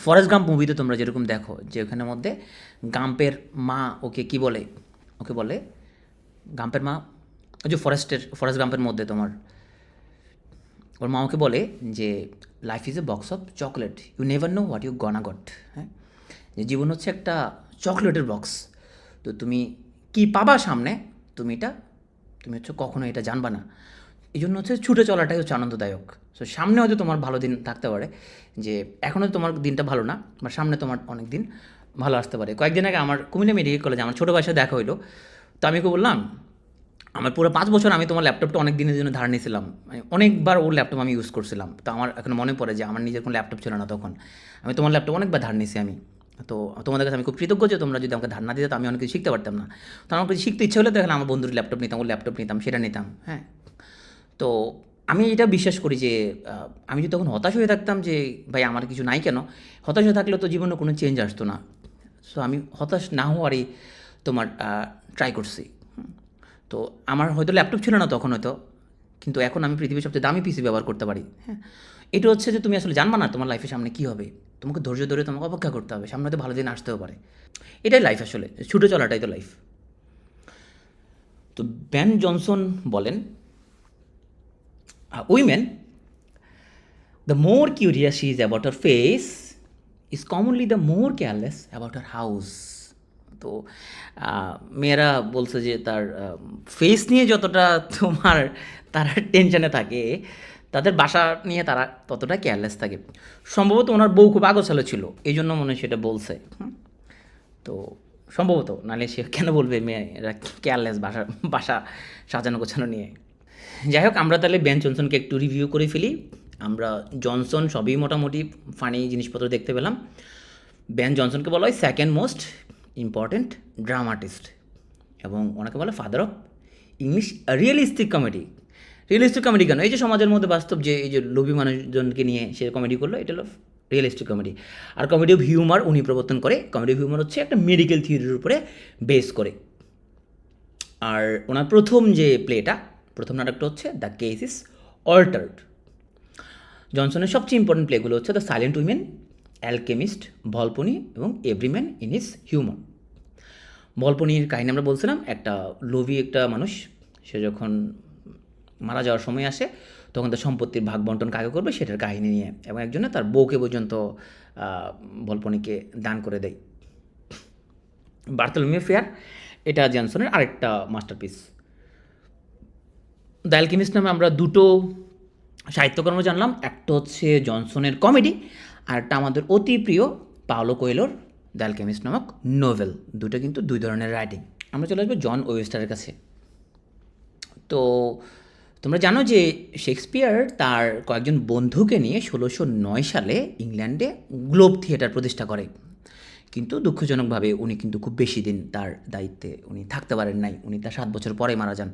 ফরেস্ট গাম্প মুভিতে তোমরা যেরকম দেখো যে ওখানের মধ্যে গাম্পের মা ওকে কি বলে, ওকে বলে গাম্পের মা, ওই যে ফরেস্ট গাম্পের মধ্যে তোমার ওর মা ওকে বলে যে life is a box of chocolate, you never know what you gonna got. হ্যাঁ, যে জীবন হচ্ছে একটা চকলেটের বক্স, তো তুমি কি পাবা সামনে, তুমি হচ্ছে কখনো এটা জানবা না। এই জন্য হচ্ছে ছুটে চলাটাই হচ্ছে আনন্দদায়ক। সো সামনে হয়তো তোমার ভালো দিন থাকতে পারে, যে এখনও তোমার দিনটা ভালো না, বা সামনে তোমার অনেক দিন ভালো আসতে পারে। কয়েকদিন আগে আমার কুমিল্লা মেডিকেল কলেজে আমার ছোটো ভাইয়ের সাথে দেখা হইলো, তো আমি ওকে বললাম আমার পুরো 5 বছর আমি তোমার ল্যাপটপটা অনেক দিনের জন্য ধার নিয়েছিলাম, মানে অনেকবার ওর ল্যাপটপ আমি ইউজ করছিলাম, তো আমার এখন মনে পড়ে যে আমার নিজের কোনো ল্যাপটপ ছিল না তখন, আমি তোমার ল্যাপটপ অনেকবার ধার নিয়েছি আমি। তো তোমাদের কাছে আমি খুব কৃতজ্ঞ যে তোমরা যদি আমাকে ধার না দিতে তো আমি অনেক কিছু শিখতে পারতাম না। তো আমার কিছু শিখতে ইচ্ছে হলে দেখলাম আমার বন্ধুর ল্যাপটপ নিতাম, ওর ল্যাপটপ নিতাম, সেটা নিতাম। হ্যাঁ, তো আমি এটা বিশ্বাস করি যে আমি যদি তখন হতাশ হয়ে থাকতাম যে ভাই আমার কিছু নাই কেন, হতাশ হয়ে থাকলে তো জীবনে কোনো চেঞ্জ আসতো না। সো আমি হতাশ না হওয়ারই তোমার ট্রাই করছি। তো আমার হয়তো ল্যাপটপ ছিল না তখন হয়তো, কিন্তু এখন আমি পৃথিবীর সবচেয়ে দামি পিসি ব্যবহার করতে পারি। হ্যাঁ, এটা হচ্ছে যে তুমি আসলে জানবা না তোমার লাইফের সামনে কী হবে, তোমাকে ধৈর্য ধরে তোমাকে অপেক্ষা করতে হবে, সামনে তো ভালো দিন আসতেও পারে। এটাই লাইফ, আসলে ছুটে চলাটাই তো লাইফ। তো বেন জনসন বলেন, women, the more curious she is about her face is commonly the more careless about her house. তো মেয়েরা বলছে যে তার ফেস নিয়ে যতটা তোমার তারা টেনশনে থাকে, তাদের বাসা নিয়ে তারা ততটা কেয়ারলেস থাকে। সম্ভবত ওনার বউ খুব আগোছালো ছিল, এই জন্য মনে হয় সেটা বলছে। তো সম্ভবত, নাহলে সে কেন বলবে মেয়েরা কেয়ারলেস বাসা বাসা সাজানো গোছানো নিয়ে। যাই হোক, আমরা তাহলে বেন জনসনকে একটু রিভিউ করে ফেলি। আমরা জনসন সবই মোটামুটি ফানি জিনিসপত্র দেখতে পেলাম। বেন জনসনকে বলা হয় সেকেন্ড মোস্ট ইম্পর্ট্যান্ট ড্রামাটিস্ট, এবং ওনাকে বলে father of English realistic comedy. Realistic comedy কেন? এই যে সমাজের মধ্যে বাস্তব যে এই যে লোভী মানুষজনকে নিয়ে সে কমেডি করলো, এটা হলো রিয়েলিস্টিক কমেডি। আর কমেডি অফ হিউমার উনি প্রবর্তন করে। কমেডি অফ হিউমার হচ্ছে একটা মেডিকেল থিওরির উপরে বেস করে। আর ওনার প্রথম যে প্লেটা, প্রথম নাটকটা হচ্ছে দ্য কেস ইজ অল্টার্ড। জনসনের সবচেয়ে ইম্পর্টেন্ট প্লেগুলো হচ্ছে দ্য সাইলেন্ট উইমেন, অ্যালকেমিস্ট, ভলপনি এবং এভরিম্যান ইন হিজ হিউমার। ভলপনির কাহিনী আমরা বলছিলাম, একটা লোভী একটা মানুষ, সে যখন মারা যাওয়ার সময় আসে তখন তার সম্পত্তির ভাগ বন্টন কাকে করবে সেটার কাহিনী নিয়ে, এবং একজনে তার বউকে পর্যন্ত ভলপনিকে দান করে দেয়। বার্থলোমিউ ফেয়ার, এটা জনসনের আরেকটা মাস্টারপিস। দ্য অ্যালকেমিস্ট নামে আমরা দুটো সাহিত্যকর্ম জানলাম, একটা হচ্ছে জনসনের কমেডি, আর একটা আমাদের অতি প্রিয় পাওলো কোয়েলোর দ্য অ্যালকেমিস্ট নামক নোভেল। দুটো কিন্তু দুই ধরনের রাইটিং। আমরা চলে আসবো জন ওয়েবস্টারের কাছে। তো তোমরা জানো যে শেক্সপিয়ার তার কয়েকজন বন্ধুকে নিয়ে 1609 সালে ইংল্যান্ডে গ্লোব থিয়েটার প্রতিষ্ঠা করে, কিন্তু দুঃখজনকভাবে উনি কিন্তু খুব বেশি দিন তার দায়িত্বে উনি থাকতে পারেন নাই। উনি তার 7 বছর পরে মারা যান।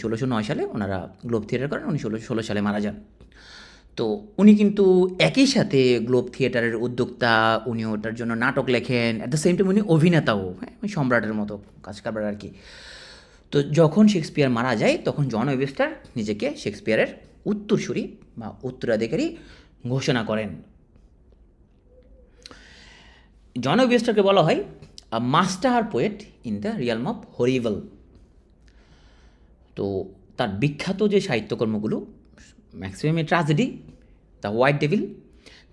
1609 সালে ওনারা গ্লোব থিয়েটার করেন, উনি 1616 সালে মারা যান। তো উনি কিন্তু একই সাথে গ্লোব থিয়েটারের উদ্যোক্তা, উনি ওটার জন্য নাটক লেখেন, অ্যাট দ্য সেম টাইম উনি অভিনেতাও, হ্যাঁ, সম্রাটের মতো কাজ কারবার আর কি। তো যখন শেক্সপিয়ার মারা যায় তখন জন ওয়েবস্টার নিজেকে শেক্সপিয়ারের উত্তরসূরি বা উত্তরাধিকারী ঘোষণা করেন। জন ওয়েবস্টারকে বলা হয় a master poet in the realm of horrible. তো তার বিখ্যাত যে সাহিত্যকর্মগুলো ম্যাক্সিমামে tragedy, the white devil,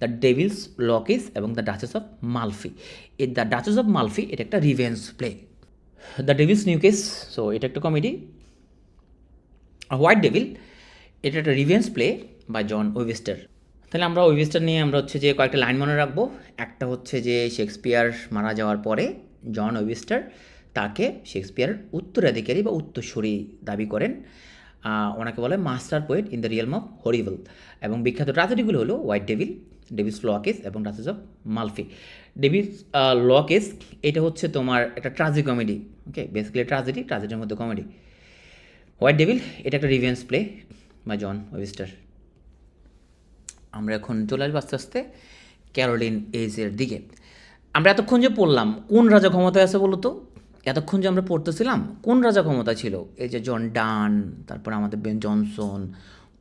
the devil's law case এবং দ্য ডাচেস অফ মালফি। এই দ্য ডাচেস অফ মালফি এটা একটা revenge play. The devil's new case, so এটা একটা কমেডি। হোয়াইট ডেভিল এটা একটা revenge play by John Webster. তাহলে আমরা ওয়েবস্টার নিয়ে আমরা হচ্ছে যে কয়েকটা লাইন মনে রাখবো। একটা হচ্ছে যে শেক্সপিয়ার মারা যাওয়ার পরে জন ওয়েবস্টার তাকে শেক্সপিয়ারের উত্তরাধিকারী বা উত্তরসূরি দাবি করেন। ওনাকে বলে master poet in the realm of horrible. এবং বিখ্যাত ট্র্যাজেডিগুলো হলো হোয়াইট ডেভিল, ডেভিস লকেস এবং রাসেস অফ মালফি। ডেভিস লকেস এটা হচ্ছে তোমার একটা ট্রাজি কমেডি, ওকে, বেসিক্যালি ট্রাজেডির মধ্যে কমেডি। হোয়াইট ডেভিল এটা একটা রিভেঞ্জ প্লে বা জন ওয়েবস্টার। আমরা এখন চলে আসবো আস্তে আস্তে ক্যারোলিন এইজের দিকে। আমরা এতক্ষণ যে পড়লাম কোন রাজা ক্ষমতায় আছে বলো তো? এতক্ষণ যে আমরা পড়তেছিলাম কোন রাজা ক্ষমতায় ছিল? এই যে জন ডান, তারপর আমাদের বেন জনসন,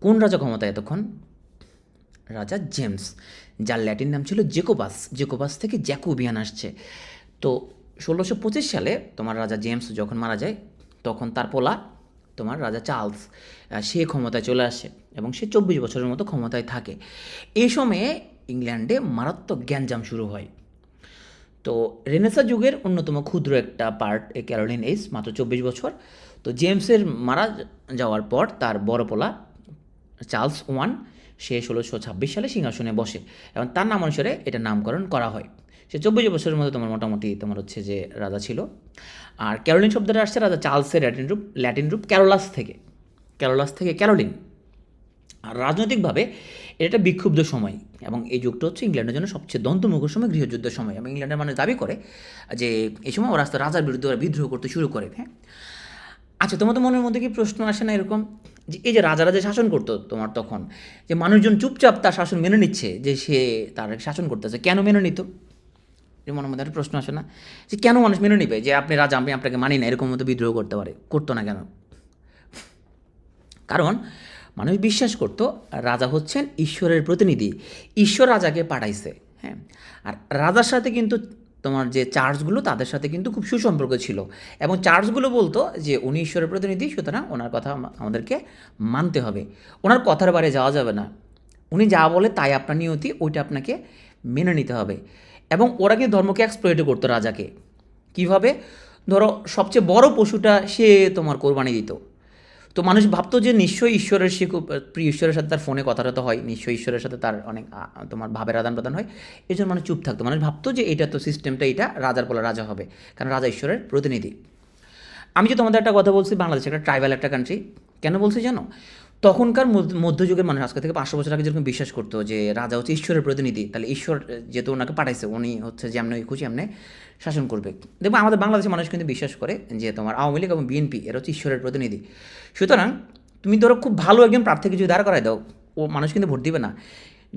কোন রাজা ক্ষমতায় এতক্ষণ? রাজা জেমস, যার ল্যাটিন নাম ছিল জেকোবাস থেকে জ্যাকোবিয়ান আসছে। তো 1625 সালে তোমার রাজা জেমস যখন মারা যায়, তখন তার পোলা তোমার রাজা চার্লস সে ক্ষমতায় চলে আসে এবং সে 24 বছরের মতো ক্ষমতায় থাকে। এই সময়ে ইংল্যান্ডে মারাত্মক গ্যাঞ্জাম শুরু হয়। তো রেনেসা যুগের অন্যতম ক্ষুদ্র একটা পার্ট এই ক্যারোলিন এইজ, মাত্র 24 বছর। তো জেমসের মারা যাওয়ার পর তার বড় পোলা চার্লস ওয়ান সে 1626 সালে সিংহাসনে বসে এবং তার নাম অনুসারে এটা নামকরণ করা হয়। সে 24 বছরের মধ্যে তোমার মোটামুটি তোমার হচ্ছে যে রাজা ছিল। আর ক্যারোলিন শব্দটা আসছে রাজা চার্লসের ল্যাটিন রূপ ক্যারোলাস থেকে ক্যারোলিন। আর রাজনৈতিকভাবে এটা একটা বিক্ষুব্ধ সময় এবং এই যুগটা হচ্ছে ইংল্যান্ডের জন্য সবচেয়ে দন্তমুখের সময়, গৃহযুদ্ধের সময়। এবং ইংল্যান্ডের মানুষ দাবি করে যে এই সময় ওরা রাজার বিরুদ্ধে ওরা বিদ্রোহ করতে শুরু করে। হ্যাঁ, আচ্ছা, তোমাদের মনের মধ্যে কি প্রশ্ন আসে না এরকম যে এই যে রাজারা যে শাসন করতো তোমার তখন, যে মানুষজন চুপচাপ তার শাসন মেনে নিচ্ছে, যে সে তার শাসন করতেছে, কেন মেনে নিত? যে মনের মধ্যে একটা প্রশ্ন আসে না যে কেন মানুষ মেনে নিবে যে আপনি রাজা, আমি আপনাকে মানি না, এরকম মতো বিদ্রোহ করতো না কেন? কারণ মানুষ বিশ্বাস করত রাজা হচ্ছেন ঈশ্বরের প্রতিনিধি, ঈশ্বর রাজাকে পাঠাইছে। হ্যাঁ, আর রাজার সাথে কিন্তু তোমার যে চার্চগুলো তাদের সাথে কিন্তু খুব সুসম্পর্ক ছিল এবং চার্চগুলো বলতো যে উনি ঈশ্বরের প্রতিনিধি, সুতরাং ওনার কথা আমাদেরকে মানতে হবে, ওনার কথার বাইরে যাওয়া যাবে না, উনি যা বলে তাই আপনার নিয়তি, ওইটা আপনাকে মেনে নিতে হবে। এবং ওরা কিন্তু ধর্মকে এক্সপ্লয়েট করতো রাজাকে। কীভাবে? ধরো সবচেয়ে বড় পশুটা সে তোমার কোরবানি দিত। তো মানুষ ভাবতো যে নিশ্চয়ই ঈশ্বরের সে খুব প্রিয়, ঈশ্বরের সাথে তার ফোনে কথা তো হয়, নিশ্চয়ই ঈশ্বরের সাথে তার অনেক তোমার ভাবের আদান প্রদান হয়। এই জন্য মানুষ চুপ থাকতো, মানুষ ভাবতো যে এটা তো সিস্টেমটা, এটা রাজার বলা রাজা হবে, কারণ রাজা ঈশ্বরের প্রতিনিধি। আমি যে তোমাদের একটা কথা বলছি, বাংলাদেশ একটা ট্রাইবাল একটা কান্ট্রি, কেন বলছি জানো? তখনকার মধ্যযুগের মানুষ আজকে থেকে 500 বছর আগে যেরকম বিশ্বাস করতো যে রাজা হচ্ছে ঈশ্বরের প্রতিনিধি, তাহলে ঈশ্বর যেহেতু ওনাকে পাঠাইছে, উনি হচ্ছে যে এমনি খুশি এমনি শাসন করবে। দেখবো আমাদের বাংলাদেশের মানুষ কিন্তু বিশ্বাস করে যে তোমার আওয়ামী লীগ এবং বিএনপি এরা হচ্ছে ঈশ্বরের প্রতিনিধি। সুতরাং তুমি ধরো খুব ভালো একজন প্রার্থীকে যদি দাঁড় করায় দাও, ও মানুষ কিন্তু ভোট দিবে না।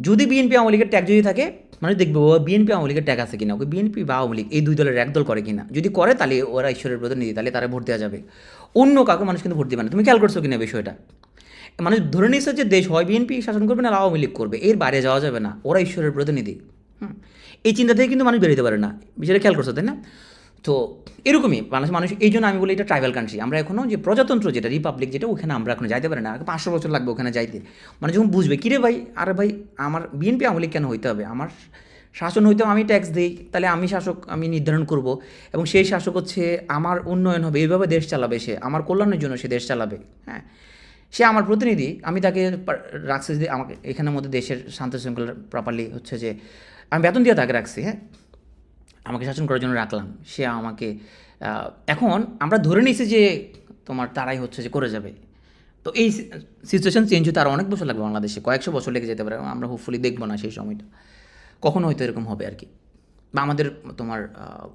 যদি বিএনপি আওয়ামী লীগের ট্যাগ যদি থাকে, মানুষ দেখবে ও বিএনপি আওয়ামী লীগের ট্যাগ আছে কিনা, ওকে বিএনপি বা আওয়ামী লীগ এই দুই দলের একদল করে কিনা। যদি করে তাহলে ওরা ঈশ্বরের প্রতিনিধি, তাহলে তারা ভোট দেওয়া যাবে। অন্য কাউকে মানুষ কিন্তু ভোট দিবে না। তুমি খেয়াল করছো কিনা বিষয়টা? মানুষ ধরে নিচ্ছে যে দেশ হয় বিএনপি শাসন করবে না আওয়ামী লীগ করবে, এর বাইরে যাওয়া যাবে না, ওরা ঈশ্বরের প্রতিনিধি। এই চিন্তা থেকে কিন্তু মানুষ বেরোতে পারে না, বিষয়টা খেয়াল করছো তাই না? তো এরকমই মানুষ এই জন্য আমি বলি এটা ট্রাইবাল কান্ট্রি। আমরা এখনও যে প্রজাতন্ত্র যেটা রিপাবলিক যেটা, ওখানে আমরা এখনো যাইতে পারি না, 500 বছর লাগবে ওখানে যাইতে। মানে যখন বুঝবে কিরে ভাই, আরে ভাই আমার বিএনপি আওয়ামী লীগ কেন হইতে হবে, আমার শাসন হইতে আমি ট্যাক্স দিই, তাহলে আমি শাসক আমি নির্ধারণ করব এবং সেই শাসক হচ্ছে আমার উন্নয়ন হবে, এইভাবে দেশ চালাবে, সে আমার কল্যাণের জন্য সে দেশ চালাবে। হ্যাঁ, সে আমার প্রতিনিধি, আমি তাকে রাখছি যে আমাকে এখানের মধ্যে দেশের শান্ত শৃঙ্খলা প্রপারলি হচ্ছে যে আমি বেতন দিয়ে তাকে রাখছি। হ্যাঁ, আমাকে শাসন করার জন্য রাখলাম, সে আমাকে এখন আমরা ধরে নিয়েছি যে তোমার তারাই হচ্ছে যে করে যাবে। তো এই সিচুয়েশন চেঞ্জ হতে আরও অনেক বছর লাগবে, বাংলাদেশে কয়েকশো বছর লেগে যেতে পারে, আমরা হোপফুলি দেখবো না সেই সময়টা, কখনো হয়তো এরকম হবে আর কি। বা আমাদের তোমার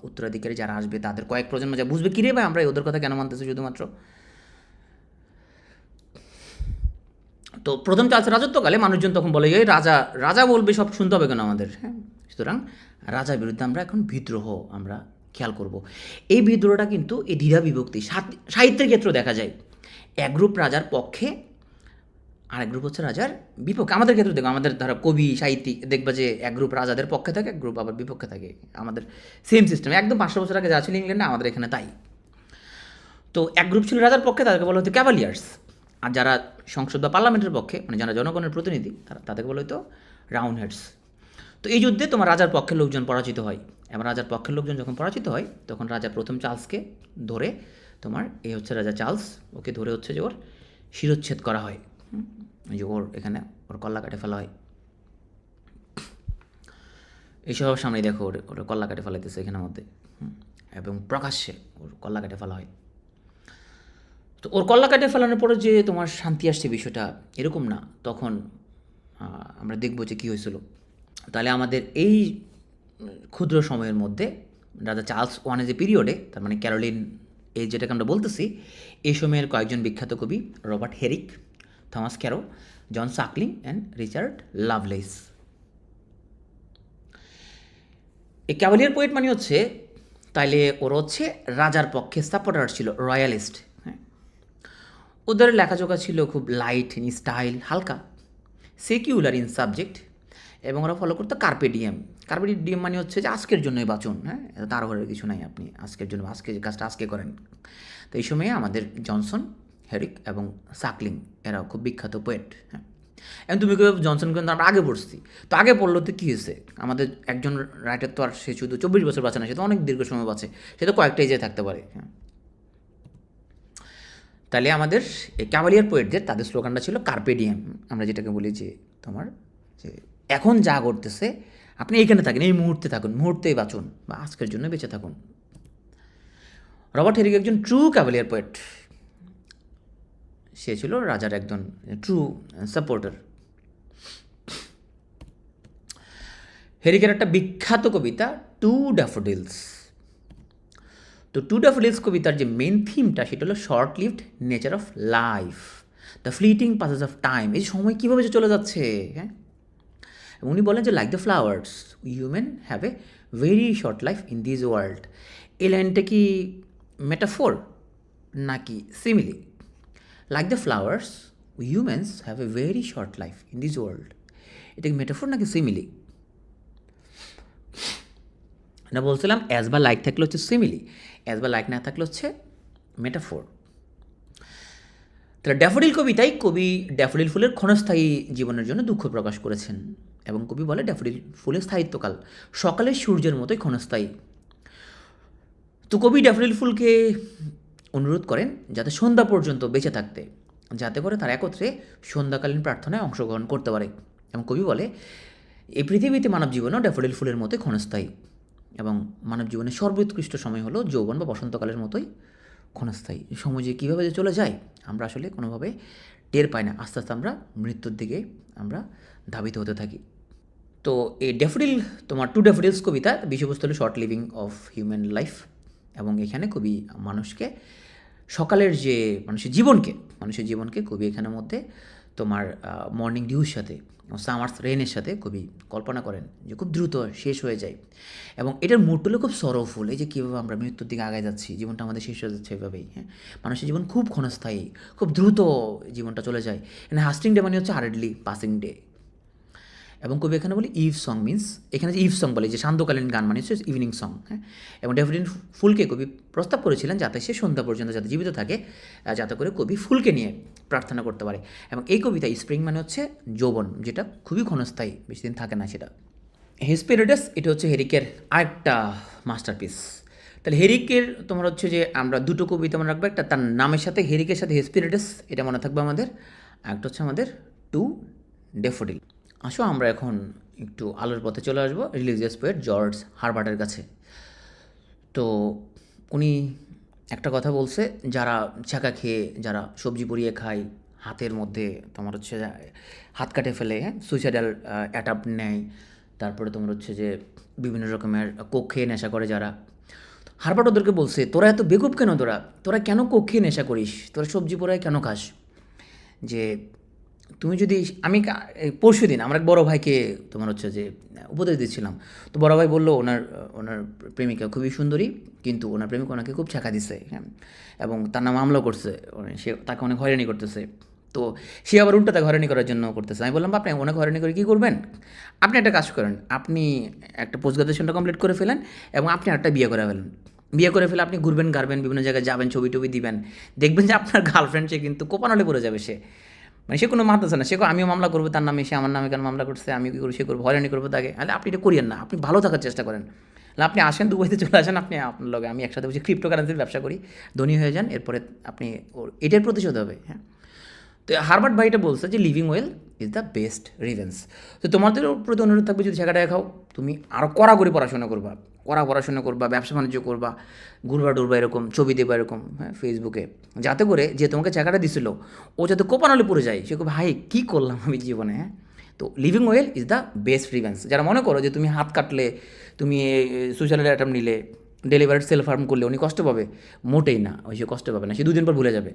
উত্তরাধিকারী যারা আসবে তাদের কয়েক প্রজন্ম যা বুঝবে কিরে ভাই আমরা ওদের কথা কেন মানতেছি শুধুমাত্র। তো প্রথম চার্লসের রাজত্বকালে মানুষজন তখন বলে এই রাজা রাজা বলবে সব শুনতে হবে কেন আমাদের। হ্যাঁ, সুতরাং রাজার বিরুদ্ধে আমরা এখন বিদ্রোহ আমরা খেয়াল করব। এই বিদ্রোহটা কিন্তু এই দ্বিধা বিভক্তি সাহিত্যের ক্ষেত্রেও দেখা যায়, এক গ্রুপ রাজার পক্ষে আরেক গ্রুপ হচ্ছে রাজার বিপক্ষে। আমাদের ক্ষেত্রে দেখো, আমাদের ধরো কবি সাহিত্যিক দেখবা যে এক গ্রুপ রাজাদের পক্ষে থাকে, এক গ্রুপ আবার বিপক্ষে থাকে। আমাদের সেম সিস্টেম একদম 500 বছর আগে যা ছিল ইংল্যান্ডে, আমাদের এখানে তাই। তো এক গ্রুপ ছিল রাজার পক্ষে, তাদেরকে বলা হতো ক্যাভালিয়ার্স। আর যারা সংসদ বা পার্লামেন্টের পক্ষে, মানে যারা জনগণের প্রতিনিধি, তাদেরকে বলা হতো রাউন্ড হেডস। তো এই যুদ্ধে তোমার রাজার পক্ষের লোকজন পরাজিত হয়। এবার রাজার পক্ষের লোকজন যখন পরাজিত হয়, তখন রাজা প্রথম চার্লসকে ধরে তোমার এই হচ্ছে রাজা চার্লস, ওকে ধরে হচ্ছে যে ওর শিরচ্ছেদ করা হয়। যে ওর এখানে ওর কল্লা কাটে ফেলা হয়। এইসব সামনে দেখো ওর কল্লা কাটে ফেলাইতেছে এখানের মধ্যে। এবং প্রকাশ্যে ওর কল্লা কেটে ফেলা হয়। তো ওর কল্লা কেটে ফেলানোর পরে যে তোমার শান্তি আসছে বিষয়টা এরকম না, তখন আমরা দেখব যে কী হয়েছিল। তাহলে আমাদের এই ক্ষুদ্র সময়ের মধ্যে রাজা চার্লস ওয়ানের যে পিরিয়ডে, তার মানে ক্যারোলিন এই যেটাকে আমরা বলতেছি, এই সময়ের কয়েকজন বিখ্যাত কবি Robert Herrick, Thomas Carew, John Suckling and Richard Lovelace. এই ক্যাভালিয়ার পোয়েট মানে হচ্ছে, তাইলে ওরা হচ্ছে রাজার পক্ষে সাপোর্টার ছিল, রয়্যালিস্ট। হ্যাঁ, ওদের লেখাজোখা ছিল খুব লাইট ইন স্টাইল, হালকা, সেকিউলার ইন সাবজেক্ট, এবং ওরা ফলো করতো কার্পে ডিএম। কার্পে ডিএম মানে হচ্ছে যে আজকের জন্যই বাঁচুন, হ্যাঁ, তাড়াহুড়োর কিছু নাই, আপনি আজকের জন্য আজকে যে কাজটা আজকে করেন। তো এই সময়ে আমাদের জনসন, হেরিক এবং সাকলিং এরাও খুব বিখ্যাত পোয়েট। হ্যাঁ, এবং তুমি কেউ জনসনকে কিন্তু আমরা আগে পড়ছি, তো আগে পড়লো তো কী হয়েছে, আমাদের একজন রাইটার তো আর সে শুধু 24 বছর বাঁচে না, সে তো অনেক দীর্ঘ সময় বাঁচে, সে তো কয়েকটা এজে থাকতে পারে। হ্যাঁ, তাহলে আমাদের এই ক্যাভালিয়ার পোয়েটদের তাদের স্লোগানটা ছিল কার্পে ডিএম। আমরা যেটাকে বলি যে তোমার যে এখন যা ঘটতেছে আপনি এইখানে থাকেন, এই মুহূর্তে থাকুন, মুহূর্তেই বাঁচুন, বা আজকের জন্য বেঁচে থাকুন। রবার্ট হেরিক একজন ট্রু ক্যাভালিয়ার পোয়েট, সে ছিল রাজার একজন ট্রু সাপোর্টার। হেরিকের একটা বিখ্যাত কবিতা টু ড্যাফোডিলস। তো টু ড্যাফোডিলস কবিতার যে মেন থিমটা সেটা হলো short lived nature of life, the fleeting passes of time, এই সময় কীভাবে যে চলে যাচ্ছে। হ্যাঁ, উনি বলেন যে like the flowers human have a very short life in this world. এই লাইনটা কি মেটাফোর নাকি simile? Like the flowers humans have a very short life in this world, এটা কি মেটাফোর নাকি সিমিলি? না, বলছিলাম অ্যাজ বা লাইক থাকলে হচ্ছে সিমিলি, অ্যাজ বা লাইক না থাকলে হচ্ছে মেটাফোর। তাহলে ড্যাফোডিল কবিতায় কবি ড্যাফোডিল ফুলের ক্ষণস্থায়ী জীবনের জন্য দুঃখ প্রকাশ করেছেন, এবং কবি বলে ড্যাফোডিল ফুলের স্থায়িত্বকাল সকালের সূর্যের মতোই ক্ষণস্থায়ী। তো কবি ড্যাফোডিল ফুলকে অনুরোধ করেন যাতে সন্ধ্যা পর্যন্ত বেঁচে থাকতে, যাতে করে তারা একত্রে সন্ধ্যাকালীন প্রার্থনায় অংশগ্রহণ করতে পারে। এবং কবি বলে এই পৃথিবীতে মানব জীবনও ড্যাফোডিল ফুলের মতোই ক্ষণস্থায়ী, এবং মানব জীবনের সর্বোৎকৃষ্ট সময় হলো যৌবন বা বসন্তকালের মতোই ক্ষণস্থায়ী। সময় যে কীভাবে যে চলে যায় আমরা আসলে কোনোভাবে টের পাই না, আস্তে আস্তে আমরা মৃত্যুর দিকে আমরা ধাবিত হতে থাকি। তো এই ড্যাফোডিল তোমার টু ড্যাফোডিলস কবিতা বিষয়বস্তু হলো short living of human life, এবং এখানে কবি মানুষকে সকালের যে মানুষের জীবনকে কবি এখানের মধ্যে তোমার মর্নিং ডিউর সাথে, সামার্স রেনের সাথে কবি কল্পনা করেন যে খুব দ্রুত শেষ হয়ে যায়, এবং এটার মুডটা হলো খুব সরোফুল, এই যে কীভাবে আমরা মৃত্যুর দিকে আগায় যাচ্ছি, জীবনটা আমাদের শেষ হয়ে যাচ্ছে এভাবেই। হ্যাঁ, মানুষের জীবন খুব ক্ষণস্থায়ী, খুব দ্রুত জীবনটা চলে যায়। এখানে হাস্টিং ডে মানে হচ্ছে হার্ডলি পাসিং ডে। এবং কবি এখানে বলি ইভ সং মিন্স, এখানে যে ইভ সং বলে যে সান্ধ্যকালীন গান মানে হচ্ছে ইভিনিং সং। হ্যাঁ, এবং ড্যাফোডিল ফুলকে কবি প্রস্তাব করেছিলেন যাতে সে সন্ধ্যা পর্যন্ত যাতে জীবিত থাকে, যাতে করে কবি ফুলকে নিয়ে প্রার্থনা করতে পারে। এবং এই কবিতা স্প্রিং মানে হচ্ছে যৌবন, যেটা খুবই ক্ষণস্থায়ী, বেশি দিন থাকে না সেটা। হেসপেরিডাস এটা হচ্ছে হেরিকের আরেকটা মাস্টারপিস। তাহলে হেরিকের তোমার হচ্ছে যে আমরা দুটো কবিতা মনে রাখবো, একটা তার নামের সাথে হেরিকের সাথে হেসপেরিডাস এটা মনে থাকবে আমাদের, আরেকটা হচ্ছে আমাদের টু ড্যাফোডিল। আসো আমরা এখন একটু আলোর পথে চলে আসবো রিলিজিয়াস পোয়েট জর্জ হারবার্টের কাছে। তো উনি একটা কথা বলছে, যারা ছাকা খেয়ে যারা সবজি পুড়িয়ে খায়, হাতের মধ্যে তোমার হচ্ছে হাত কাটে ফেলে, হ্যাঁ, সুইসাইডাল অ্যাটাপ নেয়, তারপরে তোমার হচ্ছে যে বিভিন্ন রকমের কোক খেয়ে নেশা করে যারা, হারবার্ট ওদেরকে বলছে তোরা এত বেকুব কেন, তোরা কেন কোক খেয়ে নেশা করিস, তোরা সবজি পোড়ায় কেন খাস, যে তুমি যদি আমি পরশু দিন আমার এক বড়ো ভাইকে তোমার হচ্ছে যে উপদেশ দিচ্ছিলাম, তো বড়ো ভাই বললো ওনার প্রেমিকা খুবই সুন্দরী, কিন্তু ওনার প্রেমিক ওনাকে খুব ছাকা দিচ্ছে, হ্যাঁ, এবং তার নাম মামলা করছে, সে তাকে অনেক হয়রানি করতেছে। তো সে আবার উল্টা তাকে হয়রানি করার জন্য করতেছে। আমি বললাম আপনি অনেক হয়রানি করে কী করবেন, আপনি একটা কাজ করেন, আপনি একটা পোস্ট গ্রাজুয়েশনটা কমপ্লিট করে ফেলেন এবং আপনি একটা বিয়ে করে ফেলেন, বিয়ে করে ফেলে আপনি ঘুরবেন গাড়বেন, বিভিন্ন জায়গায় যাবেন, ছবি টবি দিবেন, দেখবেন যে আপনার গার্লফ্রেন্ড সে কিন্তু কোপানলে পড়ে যাবে, সে মানে সে কোনো মানতেছে না, সে আমিও মামলা করবো তার নামে, সে আমার নামে কেন মামলা করছে, আমি কী করবো, সে করবো, হয়রানি করবো তাকে। তাহলে আপনি এটা করিয়েন না, আপনি ভালো থাকার চেষ্টা করেন, আপনি আসেন দুবাইতে চলে আসেন, আপনি আপনার লগে আমি একসাথে বসে ক্রিপ্টো কারেন্সির ব্যবসা করি, ধনী হয়ে যান, এরপরে আপনি এটার প্রতিশোধ হবে। হ্যাঁ, তো হারবার্ট ভাই এটা বলছে যে living well is the best revenge. তো তোমাদের প্রতি অনুরোধ থাকবে যদি ছেঁকা টাকা খাও তুমি আরও কড়া করে পড়াশোনা করবা, কড়া পড়াশোনা করবা, ব্যবসা বাণিজ্য করবা, ঘুরবা টুরবা এরকম ছবি দেবা এরকম, হ্যাঁ, ফেসবুকে, যাতে করে যে তোমাকে চাকাটা দিছিল ও যাতে কোপানলে পড়ে যায়, সে ভাই কী করলাম আমি জীবনে, হ্যাঁ। তো living well is the best prevention. যারা মনে করো যে তুমি হাত কাটলে, তুমি সুইসাইডাল অ্যাটেম্প নিলে, ডেলিভারি সেলফ হার্ম করলে উনি কষ্ট পাবে, মোটেই না, ওই সে কষ্ট পাবে না, সে 2 দিন পর ভুলে যাবে।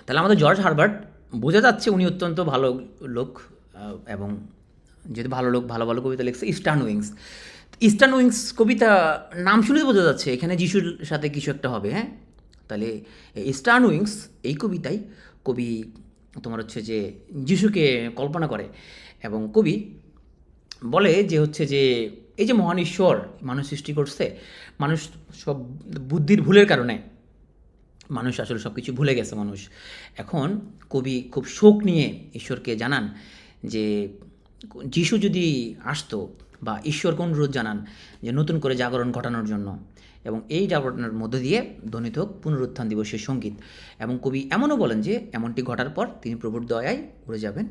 তাহলে আমাদের জর্জ হারবার্ট, বোঝা যাচ্ছে উনি অত্যন্ত ভালো লোক, এবং যেহেতু ভালো লোক, ভালো ভালো কবিতা লিখছে। ইস্টার্ন উইংস, ইস্টার্ন উইংস কবিতা নাম শুনেই বোঝা যাচ্ছে এখানে যিশুর সাথে কিছু একটা হবে, হ্যাঁ। তাহলে ইস্টার্ন উইংস এই কবিতায় কবি তোমার হচ্ছে যে যিশুকে কল্পনা করে, এবং কবি বলে যে হচ্ছে যে এই যে মহান ঈশ্বর মানুষ সৃষ্টি করছে, মানুষ সব বুদ্ধির ভুলের কারণে মানুষ আসলে সব কিছু ভুলে গেছে মানুষ। এখন কবি খুব শোক নিয়ে ঈশ্বরকে জানান যে যিশু যদি আসতো, বা ঈশ্বরকে অনুরোধ জানান যে নতুন করে জাগরণ ঘটানোর জন্য, এবং এই জাগরণের মধ্য দিয়ে ধ্বনিত হোক পুনরুত্থান দিবসের সঙ্গীত। এবং কবি এমনও বলেন যে এমনটি ঘটার পর তিনি প্রভুর দয়ায় উড়ে যাবেন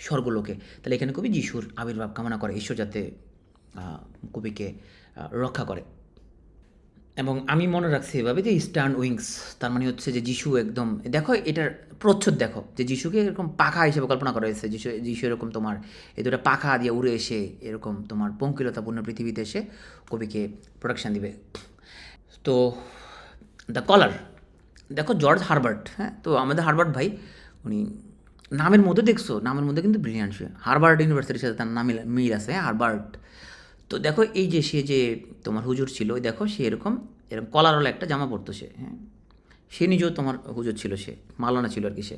স্বর্গলোকে। তাহলে এখানে কবি যিশুর আবির্ভাব কামনা করে, ঈশ্বর যাতে কবিকে রক্ষা করে। এবং আমি মনে রাখছি এভাবে যে ইস্টার্ন উইংস, তার মানে হচ্ছে যে যিশু একদম, দেখো এটার প্রচ্ছদ দেখো, যে যিশুকে এরকম পাখা হিসেবে কল্পনা করা হয়েছে। যিশু এরকম তোমার এই দুটো পাখা দিয়ে উড়ে এসে এরকম তোমার পঙ্কিলতাপূর্ণ পৃথিবীতে এসে কবিকে প্রোটেকশান দিবে। তো দ্য কলার, দেখো জর্জ হারবার্ট, হ্যাঁ, তো আমাদের হারবার্ট ভাই, উনি নামের মধ্যে দেখছো, নামের মধ্যে কিন্তু ব্রিলিয়ান্ট, সে হারবার্ট ইউনিভার্সিটির সাথে তার নাম মিল আছে, হ্যাঁ, হারবার্ট। তো দেখো এই যে সে যে তোমার হুজুর ছিল, দেখো সে এরকম এরকম কলারওয়ালা একটা জামা পরতো সে, হ্যাঁ, সে নিজেও তোমার হুজুর ছিল, সে মালানা ছিল আর কি সে।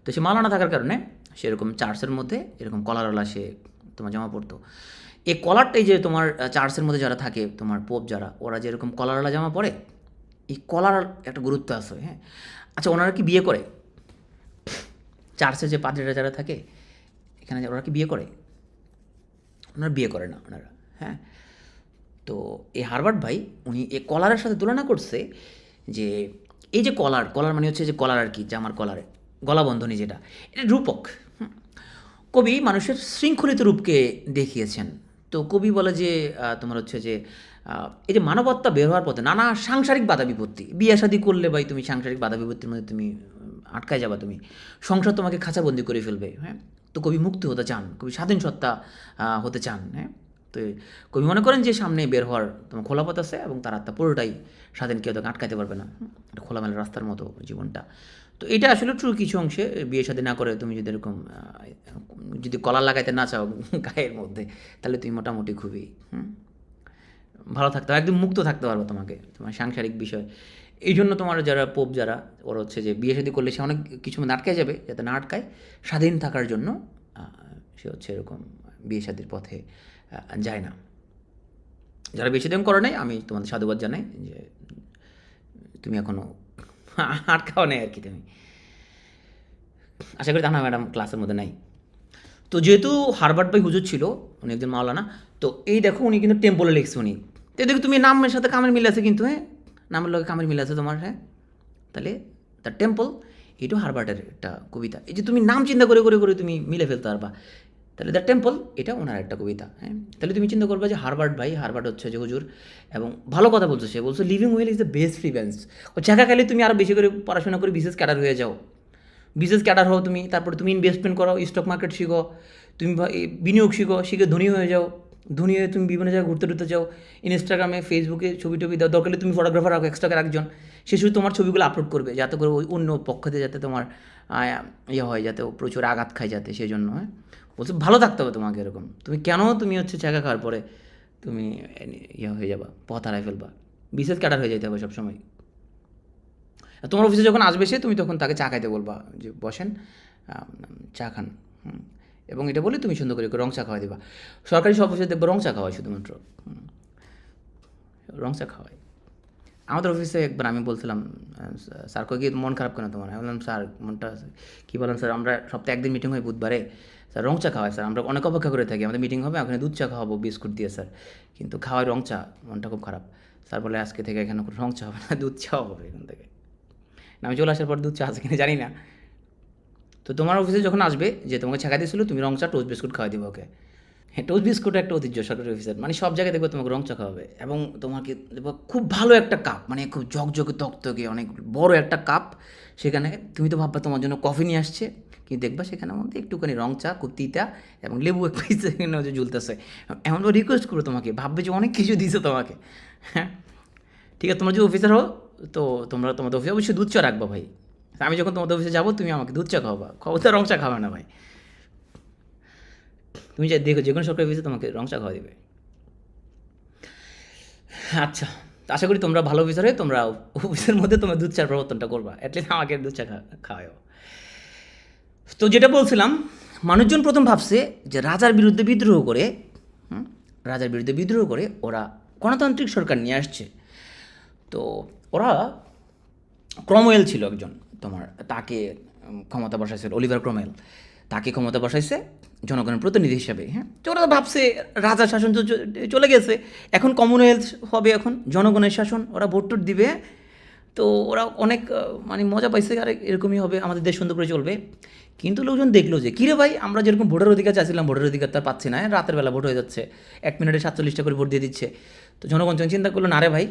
তো সে মালানা থাকার কারণে সেরকম চার্চের মধ্যে এরকম কলারওয়ালা সে তোমার জামা পরতো। এই কলারটাই যে তোমার চার্চের মধ্যে যারা থাকে, তোমার পোপ যারা, ওরা যেরকম কলারওয়ালা জামা পরে, এই কলার একটা গুরুত্ব আছে, হ্যাঁ। আচ্ছা, ওনারা কি বিয়ে করে? চার্চে যে পাদ্রীরা যারা থাকে এখানে, ওরা কি বিয়ে করে? ওনারা বিয়ে করে না ওনারা, হ্যাঁ। তো এই হারবার্ট ভাই উনি এই কলারের সাথে তুলনা করছে যে এই যে কলার, কলার মানে হচ্ছে যে কলার আর কি, জামার কলারে গলাবন্ধনী যেটা, এটা রূপক। কবি মানুষের শৃঙ্খলিত রূপকে দেখিয়েছেন। তো কবি বলে যে তোমার হচ্ছে যে এই যে মানবত্বা বের হওয়ার পথে নানা সাংসারিক বাধা বিপত্তি, বিয়ে শাদী করলে ভাই তুমি সাংসারিক বাধা বিপত্তির মধ্যে তুমি আটকায় যাবা, তুমি সংসার তোমাকে খাঁচাবন্দি করে ফেলবে, হ্যাঁ। তো কবি মুক্তি হতে চান, কবি স্বাধীন সত্তা হতে চান, হ্যাঁ। তো কবি মনে করেন যে সামনে বের হওয়ার তোমার খোলা পথ আছে, এবং তার আত্মা পুরোটাই স্বাধীন, কেউ তাকে আটকাতে পারবে না, একটা খোলামেলা রাস্তার মতো জীবনটা। তো এটা আসলে ট্রু কিছু অংশে। বিয়ে শাদী না করে তুমি যদি এরকম যদি কলার লাগাইতে না চাও গায়ের মধ্যে, তাহলে তুমি মোটামুটি খুবই ভালো থাকতে পারো, একদম মুক্ত থাকতে পারবো তোমাকে, তোমার সাংসারিক বিষয়। এই জন্য তোমার যারা পোপ যারা, ওরা হচ্ছে যে বিয়ে শাদী করলে সে অনেক কিছু মধ্যে আটকায় যাবে, যাতে না আটকায়, স্বাধীন থাকার জন্য সে হচ্ছে এরকম বিয়ে শাদীর পথে যায় না। যারা বেশি দিন করে নাই, আমি তোমাদের সাধুবাদ জানাই যে তুমি এখনও আটকাও নেই আর কি। তুমি আশা করি তানা ম্যাডাম ক্লাসের মধ্যে নাই। তো যেহেতু হারবার্ট ভাই হুজুর ছিল, উনি একজন মাওলানা, তো এই দেখো উনি কিন্তু টেম্পলে লিখছে উনি। তো দেখো তুমি নামের সাথে কামের মিল আছে কিন্তু, হ্যাঁ, নামের লোকে কামের মিল আছে তোমার, হ্যাঁ। তাহলে দ্য টেম্পল, এটাও হারবার্টের একটা কবিতা। এই যে তুমি নাম চিন্তা করে করে করে তুমি মিলে ফেলতে পারবা, তাহলে দ্য টেম্পল এটা ওনার একটা কবিতা, হ্যাঁ। তাহলে তুমি চিন্তা করবে যে হারবার্ট ভাই, হারবার্ট হচ্ছে যে হুজুর, এবং ভালো কথা বলছো, সে বলছো living well is the best prevention. ও জায়গা খালি তুমি আরও বেশি করে পড়াশোনা করে বিশেষ ক্যাডার হয়ে যাও, বিশেষ ক্যাডার হও তুমি, তারপরে তুমি ইনভেস্টমেন্ট করো, স্টক মার্কেট শিখো, তুমি বিনিয়োগ শিখো, শিখে ধনী হয়ে যাও, ধনী হয়ে তুমি বিভিন্ন জায়গায় ঘুরতে টুরতে যাও, ইনস্টাগ্রামে ফেসবুকে ছবি টবি দাও, দরকার তুমি ফটোগ্রাফার রাখো এক্সট্রাকে একজন, সে শুধু তোমার ছবিগুলো আপলোড করবে, যাতে করে ওই অন্য পক্ষতে যাতে তোমার ইয়ে হয়, যাতে প্রচুর আঘাত খায় যাতে, সেই জন্য, হ্যাঁ। বলছে ভালো থাকতে হবে তোমাকে এরকম, তুমি কেন তুমি হচ্ছে চাকা খাওয়ার পরে তুমি ইয়ে হয়ে যাবা, পথ হারাই ফেলবা, বিশেষ ক্যাডার হয়ে যেতে হবে সবসময়। তোমার অফিসে যখন আসবে সে, তুমি তখন তাকে চা খাইতে বলবা যে বসেন চা খান, এবং এটা বলে তুমি সুন্দর করে রং চা খাওয়াই দেবা। সরকারি সব অফিসে দেখবো রং চা খাওয়ায়, শুধুমাত্র রং চা খাওয়ায়। আমাদের অফিসে একবার আমি বলছিলাম, স্যার কই কি মন খারাপ কেন তোমার? আমি বললাম স্যার মনটা কী বলেন স্যার, আমরা সপ্তাহে একদিন মিটিং হয় বুধবারে, স্যার রং চা খাওয়াই স্যার, আমরা অনেক অপেক্ষা করে থাকি, আমাদের মিটিং হবে, ওখানে দুধ চা খাওয়াবো বিস্কুট দিয়ে স্যার, কিন্তু খাওয়াই রং চা, মনটা খুব খারাপ। স্যার বলে আজকে থেকে এখানে রং চা হবে না, দুধ চাও হবে এখান থেকে। আমি চলে আসার পর দুধ চা আছে কিনা জানি না। তো তোমার অফিসে যখন আসবে, যে তোমাকে ছাকা দিয়েছিল, তুমি রং চা টোস্ট বিস্কুট খাওয়াই দিবে ওকে। টোস্ট বিস্কুট একটা ঐতিহ্য সরকারি অফিসের, মানে সব জায়গায় দেখবে তোমাকে রং চা খাওয়াবে, এবং তোমাকে দেখবে খুব ভালো একটা কাপ, মানে খুব ঝকঝকে তকতকে অনেক বড় একটা কাপ, সেখানে তুমি তো ভাববা তোমার জন্য কফি নিয়ে আসছে, কিন্তু দেখবা সেখানের মধ্যে একটুখানি রং চা, খুব তিতা, এবং লেবু এক পিস এখানে হচ্ছে ঝুলতেছে, এমনভাবে রিকোয়েস্ট করো তোমাকে, ভাববে যে অনেক কিছু দিছে তোমাকে। হ্যাঁ, ঠিক আছে, তোমরা যদি অফিসার হো, তো তোমরা তোমাদের অফিসে অবশ্যই দুধ চা রাখবা ভাই। আমি যখন তোমাদের অফিসে যাবো, তুমি আমাকে দুধ চা খাওয়াবা, খাওয়াতে রং চা খাওয়া না ভাই। তুমি যে দেখো যে কোনো সরকারি অফিসে তোমাকে রং চা খাওয়া দিবে। আচ্ছা, তো আশা করি তোমরা ভালো অফিসার হয়ে তোমরা অফিসের মধ্যে তোমার দুধ চার প্রবর্তনটা করবা, অ্যাটলিস্ট আমাকে দুধ চা খাওয়াও। তো যেটা বলছিলাম, মানুষজন প্রথম ভাবছে যে রাজার বিরুদ্ধে বিদ্রোহ করে, রাজার বিরুদ্ধে বিদ্রোহ করে ওরা গণতান্ত্রিক সরকার নিয়ে আসছে। তো ওরা, ক্রমওয়েল ছিল একজন তোমার, তাকে ক্ষমতা বসাইছে, অলিভার ক্রমওয়েল, তাকে ক্ষমতা বসাইছে জনগণের প্রতিনিধি হিসাবে। হ্যাঁ, তো ওরা ভাবছে রাজার শাসন তো চলে গেছে, এখন কমনওয়েলথ হবে, এখন জনগণের শাসন, ওরা ভোট টোট দিবে। তো ওরা অনেক মানে মজা পাইছে, আর এরকমই হবে, আমাদের দেশ সুন্দর করে চলবে। কিন্তু লোকজন দেখলো যে কিরে ভাই, আমরা যেরকম ভোটের অধিকার চাইছিলাম, ভোটের অধিকার তার পাচ্ছি না, রাতের বেলা ভোট হয়ে যাচ্ছে, 1 মিনিটে 47টা করে ভোট দিয়ে দিচ্ছে। তো জনগণ চিন্তা করলো, না রে ভাই,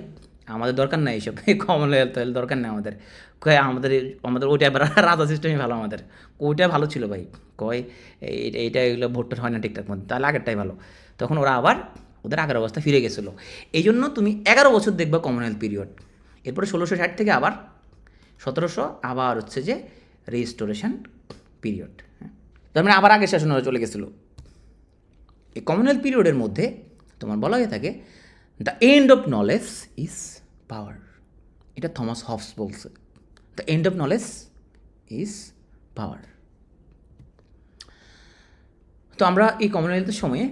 আমাদের দরকার নাই এইসব, কমনওয়েলথ দরকার নেই আমাদের, কয় আমাদের আমাদের ওইটা রাজা সিস্টেমই ভালো, আমাদের ওইটা ভালো ছিল ভাই, কয় এইটা এগুলো ভোটটা হয় না ঠিকঠাক মতো, তাহলে আগেরটাই ভালো। তখন ওরা আবার ওদের আগের অবস্থা ফিরে গেছিলো। এই জন্য তুমি 11 বছর দেখবা কমনওয়েলথ পিরিয়ড, এরপরে 1660 থেকে আবার 1700 আবার হচ্ছে যে রিস্টোরেশন পিরিয়ড। হ্যাঁ, তার মানে আবার আগের শাসন ওরা চলে গেছিলো। এই কমনওয়েলথ পিরিয়ডের মধ্যে তোমার বলা হয়ে থাকে the end of knowledge is power, এটা থমাস হবস বলছে, the end of knowledge is power. তো আমরা এই কমনওয়েলথের সময়ে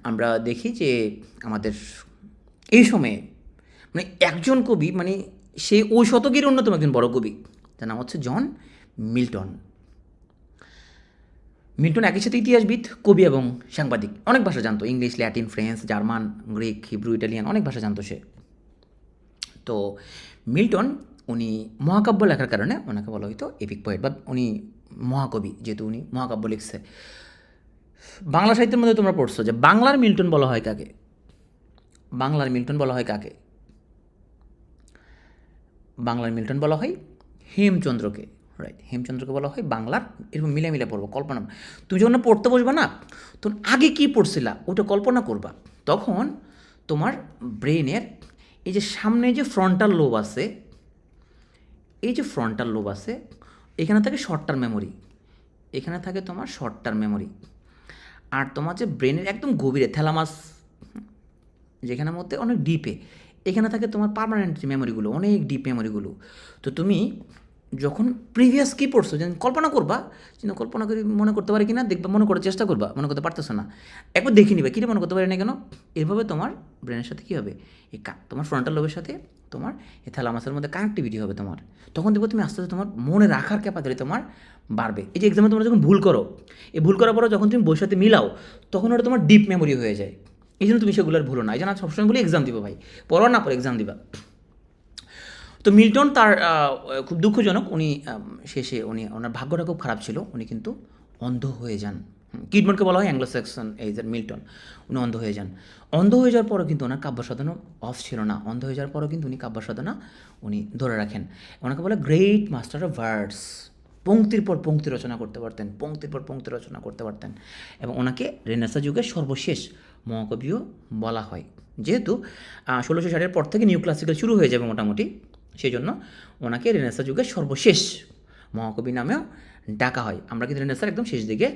আমরা দেখি যে আমাদের এই সময়ে মানে একজন কবি, মানে সে ওই শতকের অন্যতম একজন বড় কবি, তার নাম হচ্ছে জন মিল্টন। মিল্টন একই সাথে ইতিহাসবিদ, কবি এবং সাংবাদিক, অনেক ভাষা জানতো, English, Latin, French, German, Greek, Hebrew, Italian, অনেক ভাষা জানতো সে। তো মিল্টন, উনি মহাকাব্য লেখার কারণে ওনাকে বলা হয়তো এপিক পোয়েট, বা উনি মহাকবি, যেহেতু উনি মহাকাব্য লিখছে। বাংলা সাহিত্যের মধ্যে তোমরা পড়ছো যে বাংলার মিল্টন বলা হয় কাকে? বাংলার মিল্টন বলা হয় কাকে? বাংলার মিল্টন বলা হয় হেমচন্দ্রকে, রাইট, হেমচন্দ্রকে বলা হয় বাংলার। এরকম মিলে মিলে পড়বো, কল্পনা। তুমি যখন পড়তে বসবা না, তখন আগে কী পড়ছিলা ওটা কল্পনা করবা, তখন তোমার ব্রেনের এই যে সামনে যে ফ্রন্টাল লোব আছে, এই যে ফ্রন্টাল লোব আছে, এখানে থাকে শর্ট টার্ম মেমোরি, এখানে থাকে তোমার শর্ট টার্ম মেমোরি। আর তোমার যে ব্রেনের একদম গভীরে থ্যালামাস, যেখানের মধ্যে অনেক ডিপে, এখানে থাকে তোমার পার্মানেন্ট মেমোরিগুলো, অনেক ডিপ মেমোরিগুলো। তো তুমি যখন প্রিভিয়াস কী পড়ছো, যেন কল্পনা করবা, যেন কল্পনা করে মনে করতে পারে কিনা দেখবা, মনে করার চেষ্টা করবা, মনে করতে পারতেছো না, একবার দেখে নিবে কী মনে করতে পারে না কেন। এভাবে তোমার ব্রেনের সাথে কী হবে, এই তোমার ফ্রন্টাল লোবের সাথে তোমার এই থ্যালামাসের মধ্যে কানেক্টিভিটি হবে তোমার, তখন দেখবো তুমি আস্তে আস্তে তোমার মনে রাখার ক্যাপাসিটি তোমার বাড়বে। এই যে এক্সামে তোমরা যখন ভুল করো, এই ভুল করার পরে যখন তুমি বইয়ের সাথে মিলাও, তখন ওটা তোমার ডিপ মেমোরি হয়ে যায়। এই জন্য তুমি সেগুলো আর ভুলো না, এই জন্য সবসময় বলি এক্সাম দিবা ভাই, পড়ো না পরে এক্সাম দিবা। তো মিল্টন তার খুব দুঃখজনক, উনি শেষে ওনার ভাগ্যটা খুব খারাপ ছিল, উনি কিন্তু অন্ধ হয়ে যান। কিডমনকে বলা হয় অ্যাংলো স্যাক্সন এইজের মিল্টন, উনি অন্ধ হয়ে যান। অন্ধ হয়ে যাওয়ার পরও কিন্তু ওনার কাব্য সাধনা অফ ছিল না, অন্ধ হয়ে যাওয়ার পরও কিন্তু উনি কাব্য সাধনা উনি ধরে রাখেন। ওনাকে বলে গ্রেট মাস্টার অফ ভার্ডস, পংক্তির পর পংক্তি রচনা করতে পারতেন, পংক্তির পর পংক্তি রচনা করতে পারতেন, এবং ওনাকে রেনেসাঁ যুগের সর্বশেষ মহাকবিও বলা হয়। যেহেতু 1660 পর থেকে নিউ ক্লাসিক্যাল শুরু হয়ে যাবে মোটামুটি, সেই জন্য ওনাকে রেনেসাঁ যুগের সর্বশেষ মহাকবি নামেও ডাকা হয়। আমরা কিন্তু রেনেসাঁর একদম শেষ দিকে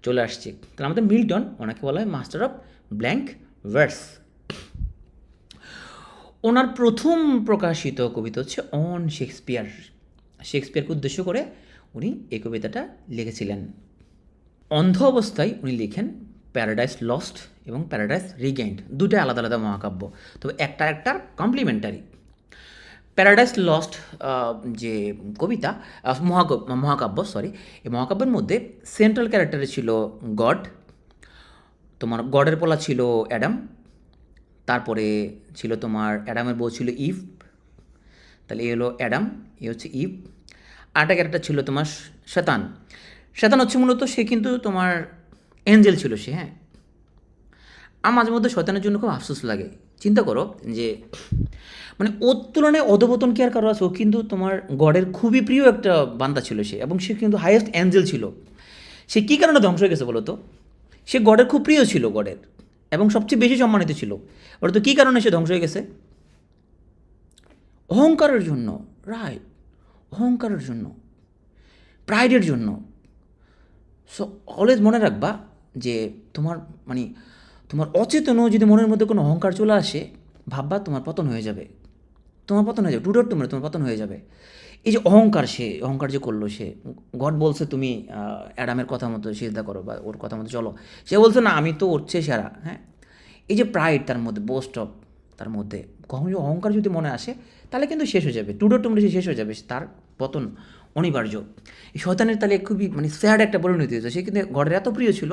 চলে আসছি। তাহলে আমাদের মিল্টন, ওনাকে বলা হয় মাস্টার অফ ব্ল্যাঙ্ক ভার্স। ওনার প্রথম প্রকাশিত কবিতা হচ্ছে অন শেক্সপিয়ার, শেক্সপিয়ারকে উদ্দেশ্য করে উনি এই কবিতাটা লিখেছিলেন। অন্ধ অবস্থায় উনি লিখেন প্যারাডাইস লস্ট এবং প্যারাডাইস রিগেইন্ড, দুটোই আলাদা আলাদা মহাকাব্য, তবে একটার কমপ্লিমেন্টারি। প্যারাডাইস লস্ট যে কবিতা, মহাকাব্য সরি, এই মহাকাব্যের মধ্যে সেন্ট্রাল ক্যারেক্টারে ছিল গড, তোমার গডের পোলা ছিল অ্যাডাম, তারপরে ছিল তোমার অ্যাডামের বউ ছিল ইভ, তাহলে এ হলো অ্যাডাম, এ হচ্ছে ইভ। আরেকটা ক্যারেক্টার ছিল তোমার শয়তান, শয়তান হচ্ছে মূলত সে কিন্তু তোমার এঞ্জেল ছিল সে, হ্যাঁ। আমার মাঝে মধ্যে শয়তানের জন্য খুব আফসোস লাগে। চিন্তা করো যে মানে ওর তুলনায় অধপতন কি আর কারো আছে? ও কিন্তু তোমার গডের খুবই প্রিয় একটা বান্দা ছিল সে, এবং সে কিন্তু হাইয়েস্ট অ্যাঞ্জেল ছিল। সে কী কারণে ধ্বংস হয়ে গেছে বলো তো? সে গডের খুব প্রিয় ছিল, গডের, এবং সবচেয়ে বেশি সম্মানিত ছিল। ওটা তো কী কারণে সে ধ্বংস হয়ে গেছে? অহংকারের জন্য, রাইট, অহংকারের জন্য, প্রাইডের জন্য। সো অলওয়েজ মনে রাখবা যে তোমার মানে তোমার অচেতনও যদি মনের মধ্যে কোনো অহংকার চলে আসে, ভাববা তোমার পতন হয়ে যাবে, তোমার পতন হয়ে যাবে, টু ডট টু, তোমার পতন হয়ে যাবে। এই যে অহংকার, সে অহংকার যে করলো, সে গড বলছে তুমি অ্যাডামের কথা মতো সিজদা করো বা ওর কথা মতো চলো, সে বলছে না আমি তো ওর চেয়ে সেরা। হ্যাঁ, এই যে প্রাইড তার মধ্যে, বোস্ট অফ তার মধ্যে, কখন যে অহংকার যদি মনে আসে, তাহলে কিন্তু শেষ হয়ে যাবে, টু ডট টু সে শেষ হয়ে যাবে, তার পতন অনিবার্য। এই শয়তানের তাহলে খুবই মানে স্যাড একটা পরিণতি হয়েছে। সে কিন্তু গডের এত প্রিয় ছিল,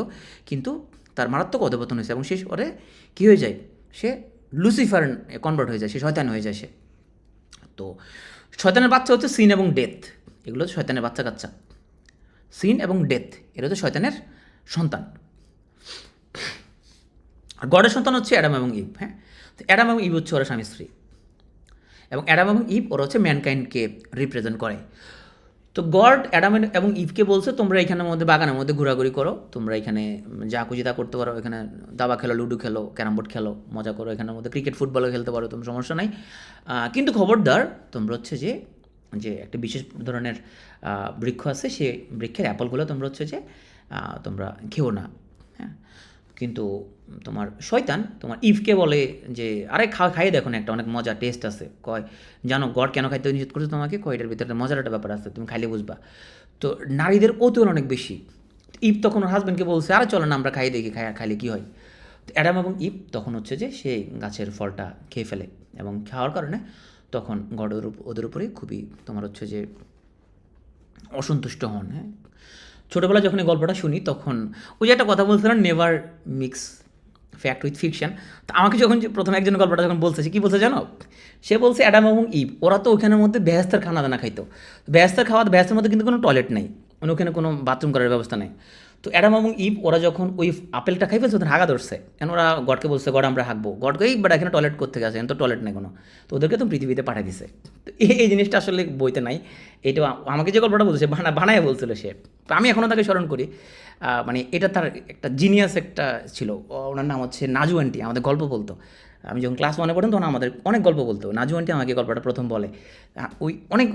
কিন্তু তার মারাত্মক অধপতন হয়েছে, এবং শেষ করে কী হয়ে যায়, সে লুসিফার কনভার্ট হয়ে যায়, সে শয়তান হয়ে যায় সে। তো শয়তানের বাচ্চা হচ্ছে সিন এবং ডেথ, এগুলো হচ্ছে শয়তানের বাচ্চা কাচ্চা। সিন এবং ডেথ এটা হচ্ছে শয়তানের সন্তান। আর গডের সন্তান হচ্ছে অ্যাডাম এবং ইভ। হ্যাঁ, তো অ্যাডাম এবং ইভ হচ্ছে ওরা স্বামী স্ত্রী, এবং অ্যাডাম এবং ইভ ওরা হচ্ছে ম্যানকাইন্ডকে রিপ্রেজেন্ট করে। তো গড অ্যাডাম এবং ইভকে বলছে তোমরা এখানের মধ্যে বাগানের মধ্যে ঘোরাঘুরি করো, তোমরা এখানে যা খুশি তা করতে পারো, এখানে দাবা খেলো, লুডো খেলো, ক্যারাম বোর্ড খেলো, মজা করো, এখানের মধ্যে ক্রিকেট ফুটবলও খেলতে পারো, তোমার সমস্যা নাই। কিন্তু খবরদার তোমরা হচ্ছে যে যে একটা বিশেষ ধরনের বৃক্ষ আছে, সে বৃক্ষের অ্যাপলগুলো তোমরা হচ্ছে যে তোমরা খেও না। হ্যাঁ, কিন্তু তোমার শয়তান তোমার ইভকে বলে যে আরে খাইয়ে দেখো না, একটা অনেক মজা টেস্ট আছে। কয় জানো গড কেন খাইতে নিষেধ করছে তোমাকে? কয় এটার ভিতরে মজার একটা ব্যাপার আছে, তুমি খাইলে বুঝবা। তো নারীদের কৌতূহল অনেক বেশি। ইভ তখন ওর হাজব্যান্ডকে বলছে আরে চলো না আমরা খাইয়ে দেখি, খাইলে কী হয়। তো অ্যাডাম এবং ইভ তখন হচ্ছে যে সেই গাছের ফলটা খেয়ে ফেলে, এবং খাওয়ার কারণে তখন গড ওদের উপরে খুবই তোমার হচ্ছে যে অসন্তুষ্ট হন। হ্যাঁ, ছোটোবেলায় যখন এই গল্পটা শুনি তখন ওই যে একটা কথা বলছিলাম, never mix fact with fiction. তো আমাকে যখন প্রথমে একজন গল্পটা যখন বলছে, সে কী বলছে জানো? সে বলছে অ্যাডাম এবং ইভ ওরা তো ওখানের মধ্যে বেহেস্তের খানা দানা খাইতো, বেহেস্তের মধ্যে কিন্তু কোনো টয়লেট নেই, মানে ওখানে কোনো বাথরুম করার ব্যবস্থা নেই। তো অ্যাডাম এবং ইভ ওরা যখন ওই আপেলটা খাই ফেলছে, ওদের হাগা ধরছে, কেন ওরা গডকে বলছে গড আমরা হাঁকবো, গডকে বাট এখানে টয়লেট করতে গেছে, এখানে তো টয়লেট নেই কোনো, তো ওদেরকে তো পৃথিবীতে পাঠিয়ে দিছে। তো এই জিনিসটা আসলে বইতে নাই, এটা আমাকে যে গল্পটা বলছে বানায় বলছিল সে। তো আমি এখনও তাকে স্মরণ করি, মানে এটা তার একটা জিনিয়াস একটা ছিল। ওনার নাম হচ্ছে নাজু আন্টি, আমাদের গল্প বলতো। আমি যখন ক্লাস 1-এ পড়তাম তখন আমাদের অনেক গল্প বলতো। নাজু আন্টি আমাকে গল্পটা প্রথম বলে। ওই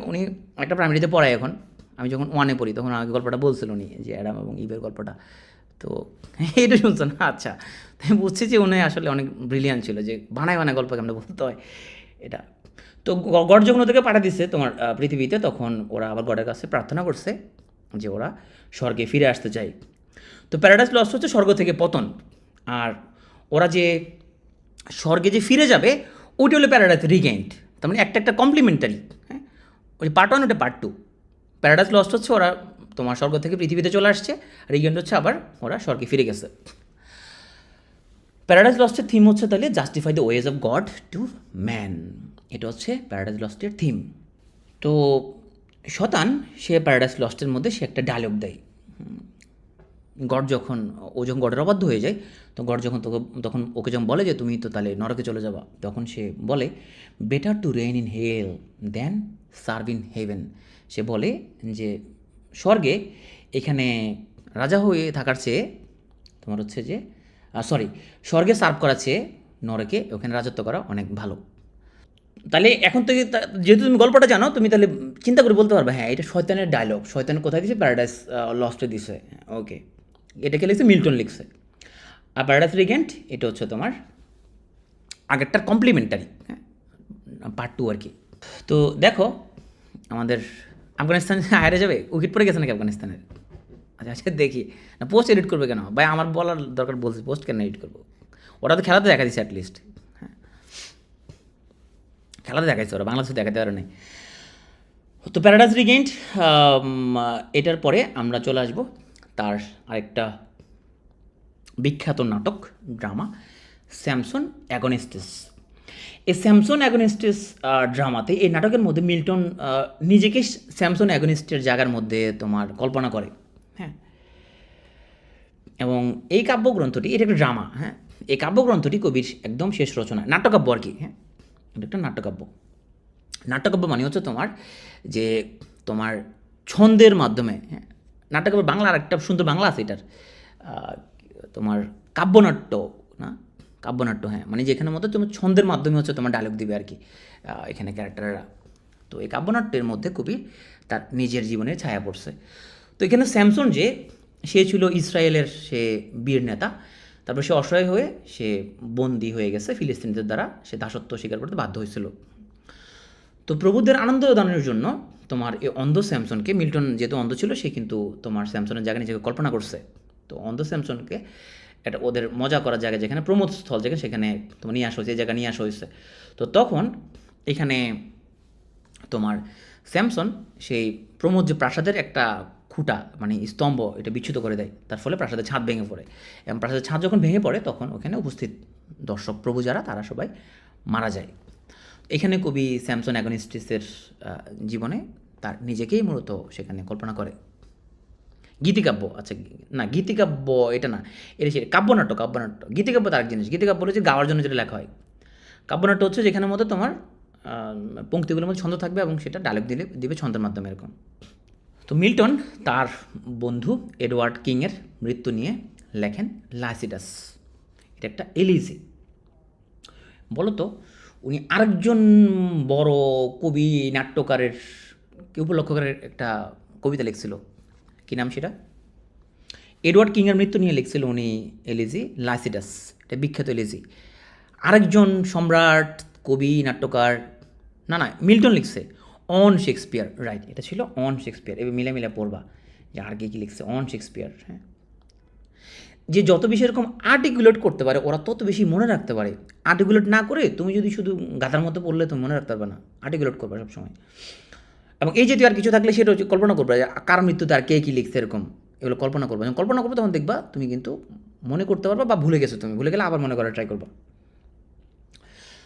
উনি একটা প্রাইমারিতে পড়ায় এখন, আমি যখন 1-এ পড়ি তখন আমাকে গল্পটা বলছিল উনি, যে অ্যাডাম এবং ইভের গল্পটা। তো এইটা শুনছো না? আচ্ছা, তাই বুঝছি যে উনি আসলে অনেক ব্রিলিয়ান্ট ছিল, যে বানায় গল্প কেমন বলতে হয় এটা। তো গড যখন ওদেরকে পাঠা দিচ্ছে তোমার পৃথিবীতে, তখন ওরা আবার গডের কাছে প্রার্থনা করছে যে ওরা স্বর্গে ফিরে আসতে চায়। তো প্যারাডাইস লস্ট হচ্ছে স্বর্গ থেকে পতন, আর ওরা যে স্বর্গে যে ফিরে যাবে ওইটা হলো প্যারাডাইস রিগেইন্ড। তার মানে একটা কমপ্লিমেন্টারি। হ্যাঁ, ওই পার্ট 1 ওটা পার্ট 2। প্যারাডাইস লস্ট হচ্ছে ওরা তোমার স্বর্গ থেকে পৃথিবীতে চলে আসছে, রিগেন্ড হচ্ছে আবার ওরা স্বর্গে ফিরে গেছে। প্যারাডাইস লস্টের থিম হচ্ছে তাহলে justify the ways of god to man, এটা হচ্ছে প্যারাডাইস লস্টের থিম। তো শতান সে প্যারাডাইস লস্টের মধ্যে সে একটা ডায়লগ দেয়। গড যখন গডের অবাধ্য হয়ে যায়, তো গড তখন ওকে যখন বলে যে তুমি তো তাহলে নরকে চলে যাবা, তখন সে বলে better to reign in hell than serve in heaven. সে বলে যে স্বর্গে এখানে রাজা হয়ে থাকার চেয়ে তোমার হচ্ছে যে স্বর্গে সার্ভ করার চেয়ে নরকে ওখানে রাজত্ব করা অনেক ভালো। তাহলে এখন থেকে যেহেতু তুমি গল্পটা জানো, তুমি তাহলে চিন্তা করে বলতে পারবে হ্যাঁ এটা শয়তানের ডায়লগ, শয়তান কোথায় দিছে? প্যারাডাইস লস্টে দিছে। ওকে, এটাকে লিখছে মিল্টন লিখছে। আর প্যারাডাইস রিগেন্ট এটা হচ্ছে তোমার আগেরটার কমপ্লিমেন্টারি, হ্যাঁ, পার্ট 2 আর কি। তো দেখো আমাদের আফগানিস্তান হারে যাবে, উইকেট পড়ে গেছে নাকি আফগানিস্তানের? আচ্ছা দেখি না, পোস্ট এডিট করবে কেন ভাই? আমার বলার দরকার, বলছি পোস্ট কেন এডিট করবো? ওরা তো খেলাতে দেখা দিচ্ছে অ্যাটলিস্ট, হ্যাঁ খেলাতে দেখাইছে, ওরা বাংলাদেশে দেখাতে পারে নাই। তো প্যারাডাইস রিগেইন্ড এটার পরে আমরা চলে আসবো তার আরেকটা বিখ্যাত নাটক, ড্রামা, স্যামসন অ্যাগনিস্টিস। এই স্যামসন অ্যাগনিস্টিস ড্রামাতে, এই নাটকের মধ্যে মিল্টন নিজেকে স্যামসন অ্যাগনিস্টের জায়গার মধ্যে তোমার কল্পনা করে। হ্যাঁ, এবং এই কাব্যগ্রন্থটি এটা একটা ড্রামা। হ্যাঁ, এই কাব্যগ্রন্থটি কবির একদম শেষ রচনা, নাট্যকাব্য আর কি। হ্যাঁ, এটা একটা নাট্যকাব্য। নাট্যকাব্য মানে হচ্ছে তোমার যে তোমার ছন্দের মাধ্যমে, হ্যাঁ, নাট্যকাব্য বাংলা আর একটা সুন্দর বাংলা আছে এটার, তোমার কাব্যনাট্য, না কাব্যনাট্য, হ্যাঁ, মানে যেখানে মতো তোমার ছন্দের মাধ্যমে হচ্ছে তোমার ডায়লগ দিবে আর কি এখানে ক্যারেক্টাররা। তো এই কাব্যনাট্যের মধ্যে কবি তার নিজের জীবনের ছায়া পড়ছে। তো এখানে স্যামসন যে সে ছিল ইসরায়েলের সে বীর নেতা, তারপর সে অসহায় হয়ে সে বন্দী হয়ে গেছে ফিলিস্তিনিদের দ্বারা, সে দাসত্ব স্বীকার করতে বাধ্য হয়েছিল। তো প্রবুদ্ধের আনন্দ দানের জন্য তোমার এই অন্ধ স্যামসনকে, মিল্টন যেহেতু অন্ধ ছিল সে কিন্তু তোমার স্যামসনের জায়গায় নিজেকে কল্পনা করছে। তো অন্ধ স্যামসনকে একটা ওদের মজা করার জায়গায় যেখানে প্রমোদ স্থল, যেখানে সেখানে তোমার নিয়ে আসা হয়েছে, এই জায়গায় নিয়ে আসা হয়েছে। তো তখন এখানে তোমার স্যামসন সেই প্রমোদ যে প্রাসাদের একটা খুঁটা মানে স্তম্ভ এটা বিচ্যুত করে দেয়, তার ফলে প্রাসাদের ছাদ ভেঙে পড়ে, এবং প্রাসাদের ছাদ যখন ভেঙে পড়ে তখন ওখানে উপস্থিত দর্শক প্রভু যারা তারা সবাই মারা যায়। এখানে কবি স্যামসন অ্যাগনিস্টিসের জীবনে তার নিজেকেই মূলত সেখানে কল্পনা করে। গীতিকাব্য, আচ্ছা না গীতিকাব্য এটা না, এটা সে কাব্যনাট্য। কাব্যনাট্য, গীতিকাব্য তার এক জিনিস। গীতিকাব্য হচ্ছে গাওয়ার জন্য যেটা লেখা হয়। কাব্যনাট্য হচ্ছে যেখানে মতো তোমার পংক্তিগুলোর মধ্যে ছন্দ থাকবে এবং সেটা ডায়লগ দিবে ছন্দের মাধ্যমে এরকম। তো মিল্টন তার বন্ধু এডওয়ার্ড কিংয়ের মৃত্যু নিয়ে লেখেন লাইসিডাস। এটা একটা এলিজি। বলতো উনি আরেকজন বড় কবি নাট্যকারের কে উপলক্ষ করে একটা কবিতা লিখছিল, কী নাম সেটা? এডওয়ার্ড কিংয়ের মৃত্যু নিয়ে লিখছিল উনি এলিজি লাইসিডাস, এটা বিখ্যাত এলিজি। আরেকজন সম্রাট কবি নাট্যকার, না না মিল্টন লিখছে অন শেক্সপিয়ার, রাইট, এটা ছিল অন শেক্সপিয়ার। এবার মিলে মিলে পড়বা যে আর কে কী লিখছে, অন শেক্সপিয়ার। হ্যাঁ, যে যত বেশি এরকম আর্টিকুলেট করতে পারে ওরা তত বেশি মনে রাখতে পারে। আর্টিকুলেট না করে তুমি যদি শুধু গাধার মতো পড়লে তুমি মনে রাখতে পারবে না, আর্টিকুলেট করবে সবসময়। এবং এই জাতীয় আর কিছু থাকলে সেটা হচ্ছে কল্পনা করবে যে কার মৃত্যুতে আর কে কী লিখছে এরকম, এগুলো কল্পনা করবে। যখন কল্পনা করবে তখন দেখবা তুমি কিন্তু মনে করতে পারবা, বা ভুলে গেছো, তুমি ভুলে গেলে আবার মনে করার ট্রাই করবা।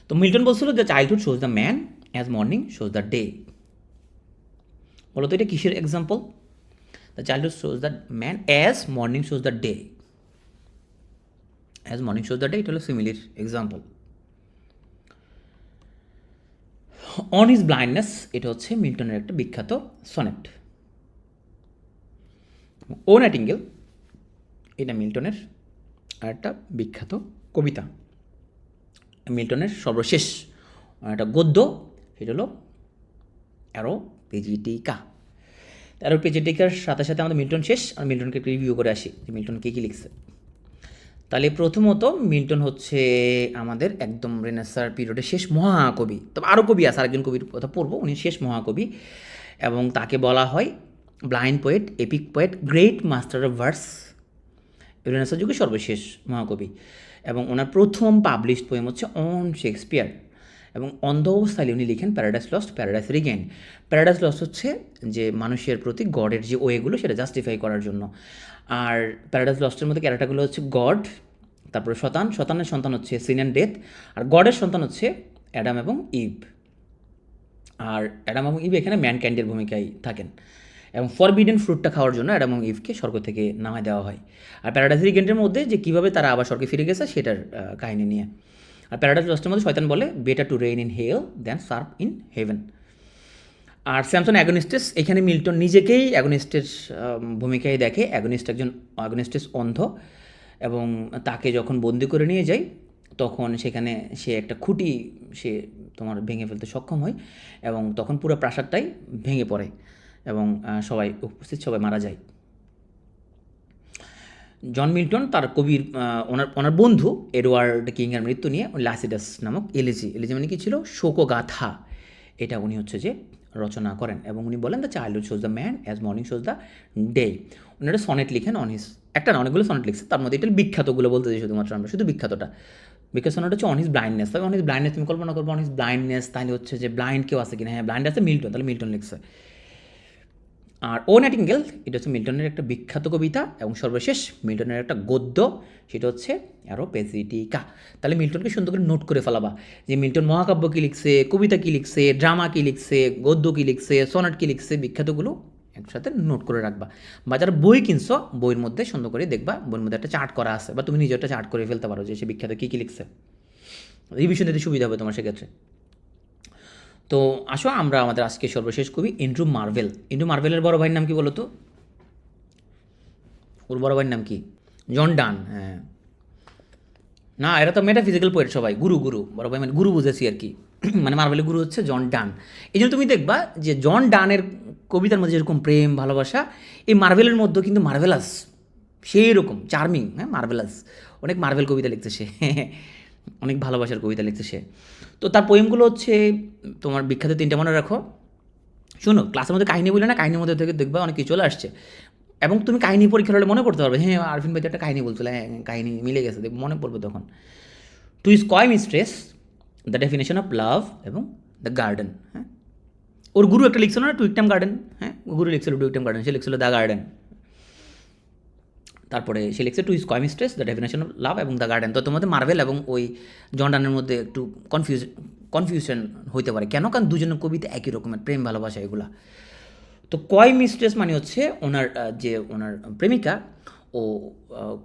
তো মিল্টন বলছিল যে childhood shows the man as morning shows the day. বলো তো এটা কিসের example? The childhood shows the man as morning shows the day. As morning shows the day এটা হলো সিমিলির এক্সাম্পল। অন হিজ ব্লাইন্ডনেস এটা হচ্ছে মিল্টনের একটা বিখ্যাত সনেট। ও নাইটিঙ্গেল এটা মিল্টনের একটা বিখ্যাত কবিতা। মিল্টনের সর্বশেষ একটা গদ্য সেটা হলো অ্যারো পেজিটিকা। অ্যারো পেজিটিকার সাথে সাথে আমাদের মিল্টন শেষ, আর মিল্টনকে একটু রিভিউ করে আসি যে মিল্টন কী কী লিখছে। তাহলে প্রথমত মিল্টন হচ্ছে আমাদের একদম রেনেসার পিরিয়ডের শেষ মহাকবি। তবে আরও কবি আছে, আরেকজন কবির কথা পড়বো, উনি শেষ মহাকবি এবং তাকে বলা হয় blind poet, epic poet, great master of verse, রেনেসার যুগের সর্বশেষ মহাকবি। এবং ওনার প্রথম পাবলিশড পোয়েম হচ্ছে অন শেক্সপিয়ার। এবং অন্ধ অবস্থায় উনি লিখেন paradise lost, paradise regain. Paradise lost হচ্ছে যে মানুষের প্রতি গডের যে ওয়েগুলো সেটা জাস্টিফাই করার জন্য। আর প্যারাডাইস লস্টের মধ্যে ক্যারেক্টারগুলো হচ্ছে গড, তারপরে শতান, শতানের সন্তান হচ্ছে সিন অ্যান্ড ডেথ, আর গডের সন্তান হচ্ছে অ্যাডাম এবং ইভ। আর অ্যাডাম এবং ইভ এখানে ম্যানকাইন্ডের ভূমিকায় থাকেন। এবং ফরবিডেন ফ্রুটটা খাওয়ার জন্য অ্যাডাম এবং ইভকে স্বর্গ থেকে নামায় দেওয়া হয়। আর প্যারাডাইস রিগেন্টের মধ্যে যে কীভাবে তারা আবার স্বর্গে ফিরে গেছে সেটার কাহিনী নিয়ে। আর প্যারাডাইস লস্টের মধ্যে শয়তান বলে better to reign in hell than serve in heaven. আর স্যামসন অ্যাগনিস্টেস, এখানে মিল্টন নিজেকেই অ্যাগনিস্টের ভূমিকায় দেখে। অ্যাগনিস্টেস অন্ধ, এবং তাকে যখন বন্দি করে নিয়ে যায় তখন সেখানে সে একটা খুঁটি সে তোমার ভেঙে ফেলতে সক্ষম হয়, এবং তখন পুরো প্রাসাদটাই ভেঙে পড়ে এবং সবাই উপস্থিত সবাই মারা যায়। জন মিল্টন তার কবির ওনার বন্ধু এডওয়ার্ড কিংয়ের মৃত্যু নিয়ে লাইসিডাস নামক এলিজি মানে কি ছিল, শোকগাথা, এটা উনি হচ্ছে যে রচনা করেন। এবং উনি বলেন the childhood shows the man as morning shows the day. উনি একটা সনেট লিখেন অন হিজ, একটা না অনেকগুলো সনেট লিখছে, তার মধ্যে এটা বিখ্যাতগুলো বলতে চাই শুধুমাত্র আমরা, শুধু বিখ্যাতটা। বিখ্যাত সনেট হচ্ছে অন হিজ ব্লাইন্ডনেস। তবে অন হিজ ব্লাইন্ডনেস তুমি কল্পনা করবো, অন হিজ ব্লাইন্ডনেস তাহলে হচ্ছে যে ব্লাইন্ড কেউ আছে কিনা, হ্যাঁ ব্লাইন্ড আছে মিল্টন, তাহলে মিল্টন লিখছে। আর ও নাইটিঙ্গেল এটা হচ্ছে মিল্টনের একটা বিখ্যাত কবিতা, এবং সর্বশেষ মিল্টনের একটা গদ্য সেটা হচ্ছে অ্যারো পেজিটিকা। তাহলে মিল্টনকে সুন্দর করে নোট করে ফেলাবা যে মিল্টন মহাকাব্য কী লিখছে, কবিতা কী লিখছে, ড্রামা কী লিখছে, গদ্য কী লিখছে, সনেট কী লিখছে, বিখ্যাতগুলো একসাথে নোট করে রাখবা, বা যারা বই কিনছো বইয়ের মধ্যে সুন্দর করে দেখবা, বইয়ের মধ্যে একটা চার্ট করা আছে, বা তুমি নিজে একটা চার্ট করে ফেলতে পারো যে সে বিখ্যাত কী কী লিখছে, রিভিশন দিতে সুবিধা হবে তোমার সেক্ষেত্রে। তো আসো আমরা আমাদের আজকে সর্বশেষ কবি এন্ড্রু মার্ভেল। এন্ড্রু মার্ভেলের বড় ভাইয়ের নাম কি বলো তো? ওর বড় ভাইয়ের নাম কি? জন ডান। হ্যাঁ, না এরা তো মেটাফিজিক্যাল পোয়েট সবাই, গুরু গুরু, বড় ভাই মানে গুরু বুঝেছি আর কি। মানে মার্ভেলের গুরু হচ্ছে জন ডান। এই জন্য তুমি দেখবা যে জন ডানের কবিতার মধ্যে যেরকম প্রেম ভালোবাসা, এই মার্ভেলের মধ্যেও কিন্তু মার্ভেলাস সেই রকম চার্মিং। হ্যাঁ, মার্ভেলাস, অনেক মার্ভেল কবিতা লিখছে সে, অনেক ভালোবাসার কবিতা লিখছে সে। তো তার পোয়েমগুলো হচ্ছে তোমার বিখ্যাত 3টা মনে রাখো। শোনো, ক্লাসের মধ্যে কাহিনী বলে না, কাহিনীর মধ্যে থেকে দেখবা অনেক কিছু চলে আসছে, এবং তুমি কাহিনী পরীক্ষা হলে মনে করতে পারবে, হ্যাঁ আরফিন ভাই তো একটা কাহিনী বলছিল, হ্যাঁ কাহিনী মিলে গেছে, মনে পড়বে তখন। To his coy mistress, the definition of love এবং দ্য গার্ডেন। হ্যাঁ, ওর গুরু একটা লিখছিল না, টুইকটাম গার্ডেন। হ্যাঁ, গুরু লিখছিল টুইকটাম গার্ডেন, সে লিখছিল দ্য গার্ডেন। তারপরে সে লিখছে to his coy mistress, the definition of love এবং দ্য গার্ডেন। তো তোমাদের মার্ভেল এবং ওই জন ডানের মধ্যে একটু কনফিউশন হইতে পারে, কেন? কারণ দুজনের কবিতা একই রকমের, প্রেম ভালোবাসা এগুলা। তো কয় মিস্ট্রেস মানে হচ্ছে ওনার যে ওনার প্রেমিকা, ও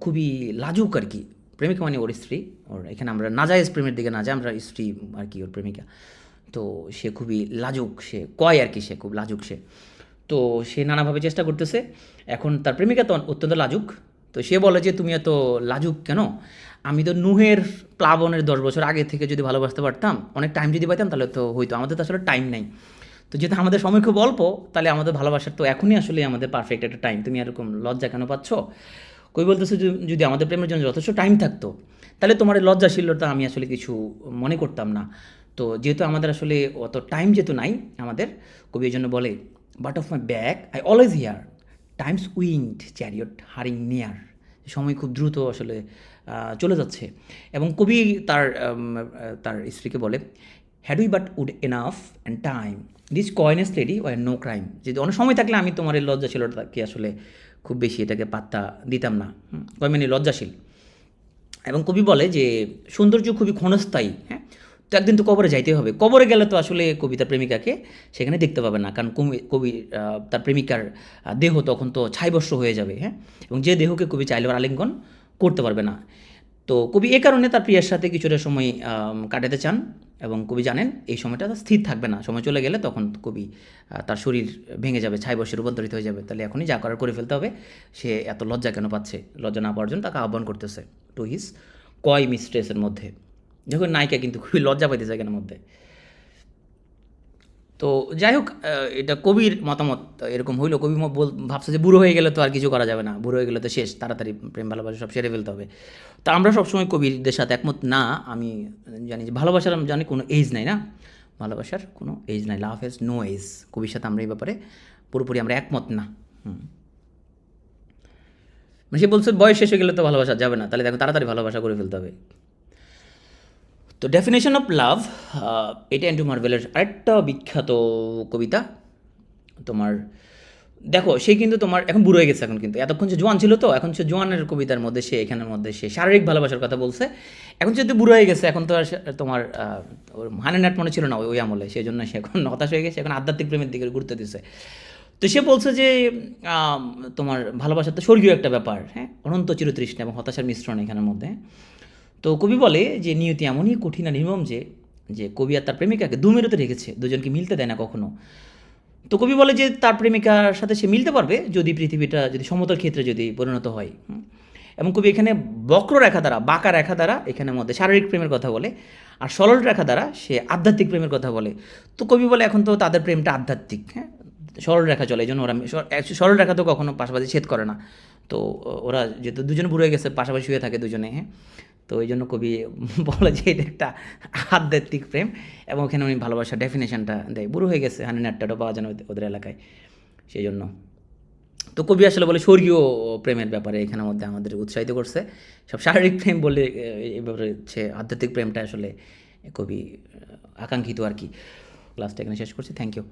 খুবই লাজুক আর কি। প্রেমিকা মানে ওর স্ত্রী, ওর এখানে আমরা নাজায়েজ প্রেমের দিকে না যাই, আমরা স্ত্রী আর কি ওর প্রেমিকা। তো সে খুবই লাজুক, সে কয় আর কি, সে খুব লাজুক সে। তো সে নানাভাবে চেষ্টা করতেছে। এখন তার প্রেমিকা তো অত্যন্ত লাজুক, তো সে বলে যে তুমি এত লাজুক কেন? আমি তো নুহের প্লাবনের 10 বছর আগে থেকে যদি ভালোবাসতে পারতাম, অনেক টাইম যদি পাইতাম তাহলে তো হইতো, আমাদের তো আসলে টাইম নাই। তো যেহেতু আমাদের সময় খুব অল্প, তাহলে আমাদের ভালোবাসার তো এখনই আসলে আমাদের পারফেক্ট একটা টাইম, তুমি এরকম লজ্জা কেন পাচ্ছ? কই বলতেছে যদি আমাদের প্রেমের জন্য যথেষ্ট টাইম থাকতো, তাহলে তোমার এই লজ্জাশীলতা আমি আসলে কিছু মনে করতাম না। তো যেহেতু আমাদের আসলে অত টাইম যেহেতু নাই আমাদের, কবি এই জন্য বলে but of my back I always hear time's winged chariot hurrying near. সময় খুব দ্রুত আসলে চলে যাচ্ছে। এবং কবি তার স্ত্রীকে বলে had we but world enough and time this coyness lady were no crime. যদি অনেক সময় থাকলে আমি তোমার এই লজ্জাশীলতাকে আসলে খুব বেশি এটাকে পাত্তা দিতাম না। কয় মানে লজ্জাশীল। এবং কবি বলে যে সৌন্দর্য খুবই ক্ষণস্থায়ী। হ্যাঁ, তো একদিন তো কবরে যাইতে হবে, কবরে গেলে তো আসলে কবিতার প্রেমিকাকে সেখানে দেখতে পাবে না, কারণ কবি তার প্রেমিকার দেহ তখন তো ছাইবস্য হয়ে যাবে। হ্যাঁ, এবং যে দেহকে কবি চাইলেও আলিঙ্গন করতে পারবে না। তো কবি এ কারণে তার প্রিয়ার সাথে কিছুটা সময় কাটাতে চান, এবং কবি জানেন এই সময়টা স্থির থাকবে না, সময় চলে গেলে তখন কবি তার শরীর ভেঙে যাবে, ছাইবস্যে রূপান্তরিত হয়ে যাবে, তাহলে এখনই যা করার করে ফেলতে হবে। সে এত লজ্জা কেন পাচ্ছে? লজ্জা না পাওয়ার জন্য তাকে আহ্বান করতেছে টু হিজ কয় মিস্ট্রেসের মধ্যে। যখন নায়িকা কিন্তু খুবই লজ্জা পাইতেছে এখানের মধ্যে। তো যাই হোক, এটা কবির মতামত এরকম হইলো। কবি ভাবছে যে বুড়ো হয়ে গেলে তো আর কিছু করা যাবে না, বুড়ো হয়ে গেলে তো শেষ, তাড়াতাড়ি প্রেম ভালোবাসা সব সেরে ফেলতে হবে। তা আমরা সবসময় কবিদের সাথে একমত না। আমি জানি যে ভালোবাসার জানি কোনো এজ নাই, না ভালোবাসার কোনো এজ নাই, লাভ হ্যাজ নো এজ। কবির সাথে আমরা এই ব্যাপারে পুরোপুরি আমরা একমত না। মানে সে বলছে বয়স শেষ হয়ে গেলে তো ভালোবাসা যাবে না, তাহলে দেখো তাড়াতাড়ি ভালোবাসা করে ফেলতে হবে। তো ডেফিনেশন অফ লাভ, এটা এন্ড্রু মার্ভেলের আরেকটা বিখ্যাত কবিতা। তোমার দেখো সে কিন্তু তোমার এখন বুড়ো হয়ে গেছে, এখন কিন্তু এতক্ষণ সে জোয়ান ছিল, তো এখন সে জোয়ানের কবিতার মধ্যে সে এখানের মধ্যে সে শারীরিক ভালোবাসার কথা বলছে। এখন যেহেতু বুড়ো হয়ে গেছে, এখন তো আর তোমার হানে নাট মনে ছিল না ওই আমলে, সেই জন্য সে এখন হতাশ হয়ে গেছে, এখন আধ্যাত্মিক প্রেমের দিকে গুরুত্ব দিচ্ছে। তো সে বলছে যে তোমার ভালোবাসা তো স্বর্গীয় একটা ব্যাপার, হ্যাঁ, অনন্ত চিরতৃষ্ণা এবং হতাশার মিশ্রণ এখানের মধ্যে। তো কবি বলে যে নিয়তি এমনই কঠিন আর নির্মম যে যে কবি আর তার প্রেমিকাকে দুমেরুতে রেখেছে, দুজনকে মিলতে দেয় না কখনো। তো কবি বলে যে তার প্রেমিকার সাথে সে মিলতে পারবে যদি পৃথিবীটা যদি সমতল ক্ষেত্রে যদি পরিণত হয়। এবং কবি এখানে বক্র রেখা দ্বারা, বাঁকা রেখা দ্বারা এখানের মধ্যে শারীরিক প্রেমের কথা বলে, আর সরল রেখা দ্বারা সে আধ্যাত্মিক প্রেমের কথা বলে। তো কবি বলে এখন তো তাদের প্রেমটা আধ্যাত্মিক, হ্যাঁ, সরল রেখা চলে, এই জন্য ওরা সরল রেখা তো কখনো পাশাপাশি ছেদ করে না। তো ওরা যেহেতু দুজনে বুড়ো হয়ে গেছে, পাশাপাশি শুয়ে থাকে দুজনে, হ্যাঁ, তো এই জন্য কবি বলে যে এটা একটা আধ্যাত্মিক প্রেম। এবং ওখানে উনি ভালোবাসার ডেফিনেশনটা দেয়, বুড়ো হয়ে গেছে, হানি নাট্টাটাও পাওয়া যায় না ওদের এলাকায়, সেই জন্য। তো কবি আসলে বলে স্বর্গীয় প্রেমের ব্যাপারে এখানের মধ্যে আমাদের উৎসাহিত করছে। সব শারীরিক প্রেম বলে এই ব্যাপারে হচ্ছে আধ্যাত্মিক প্রেমটা আসলে কবি আকাঙ্ক্ষিত আর কি। ক্লাসটা এখানে শেষ করছি, থ্যাংক ইউ।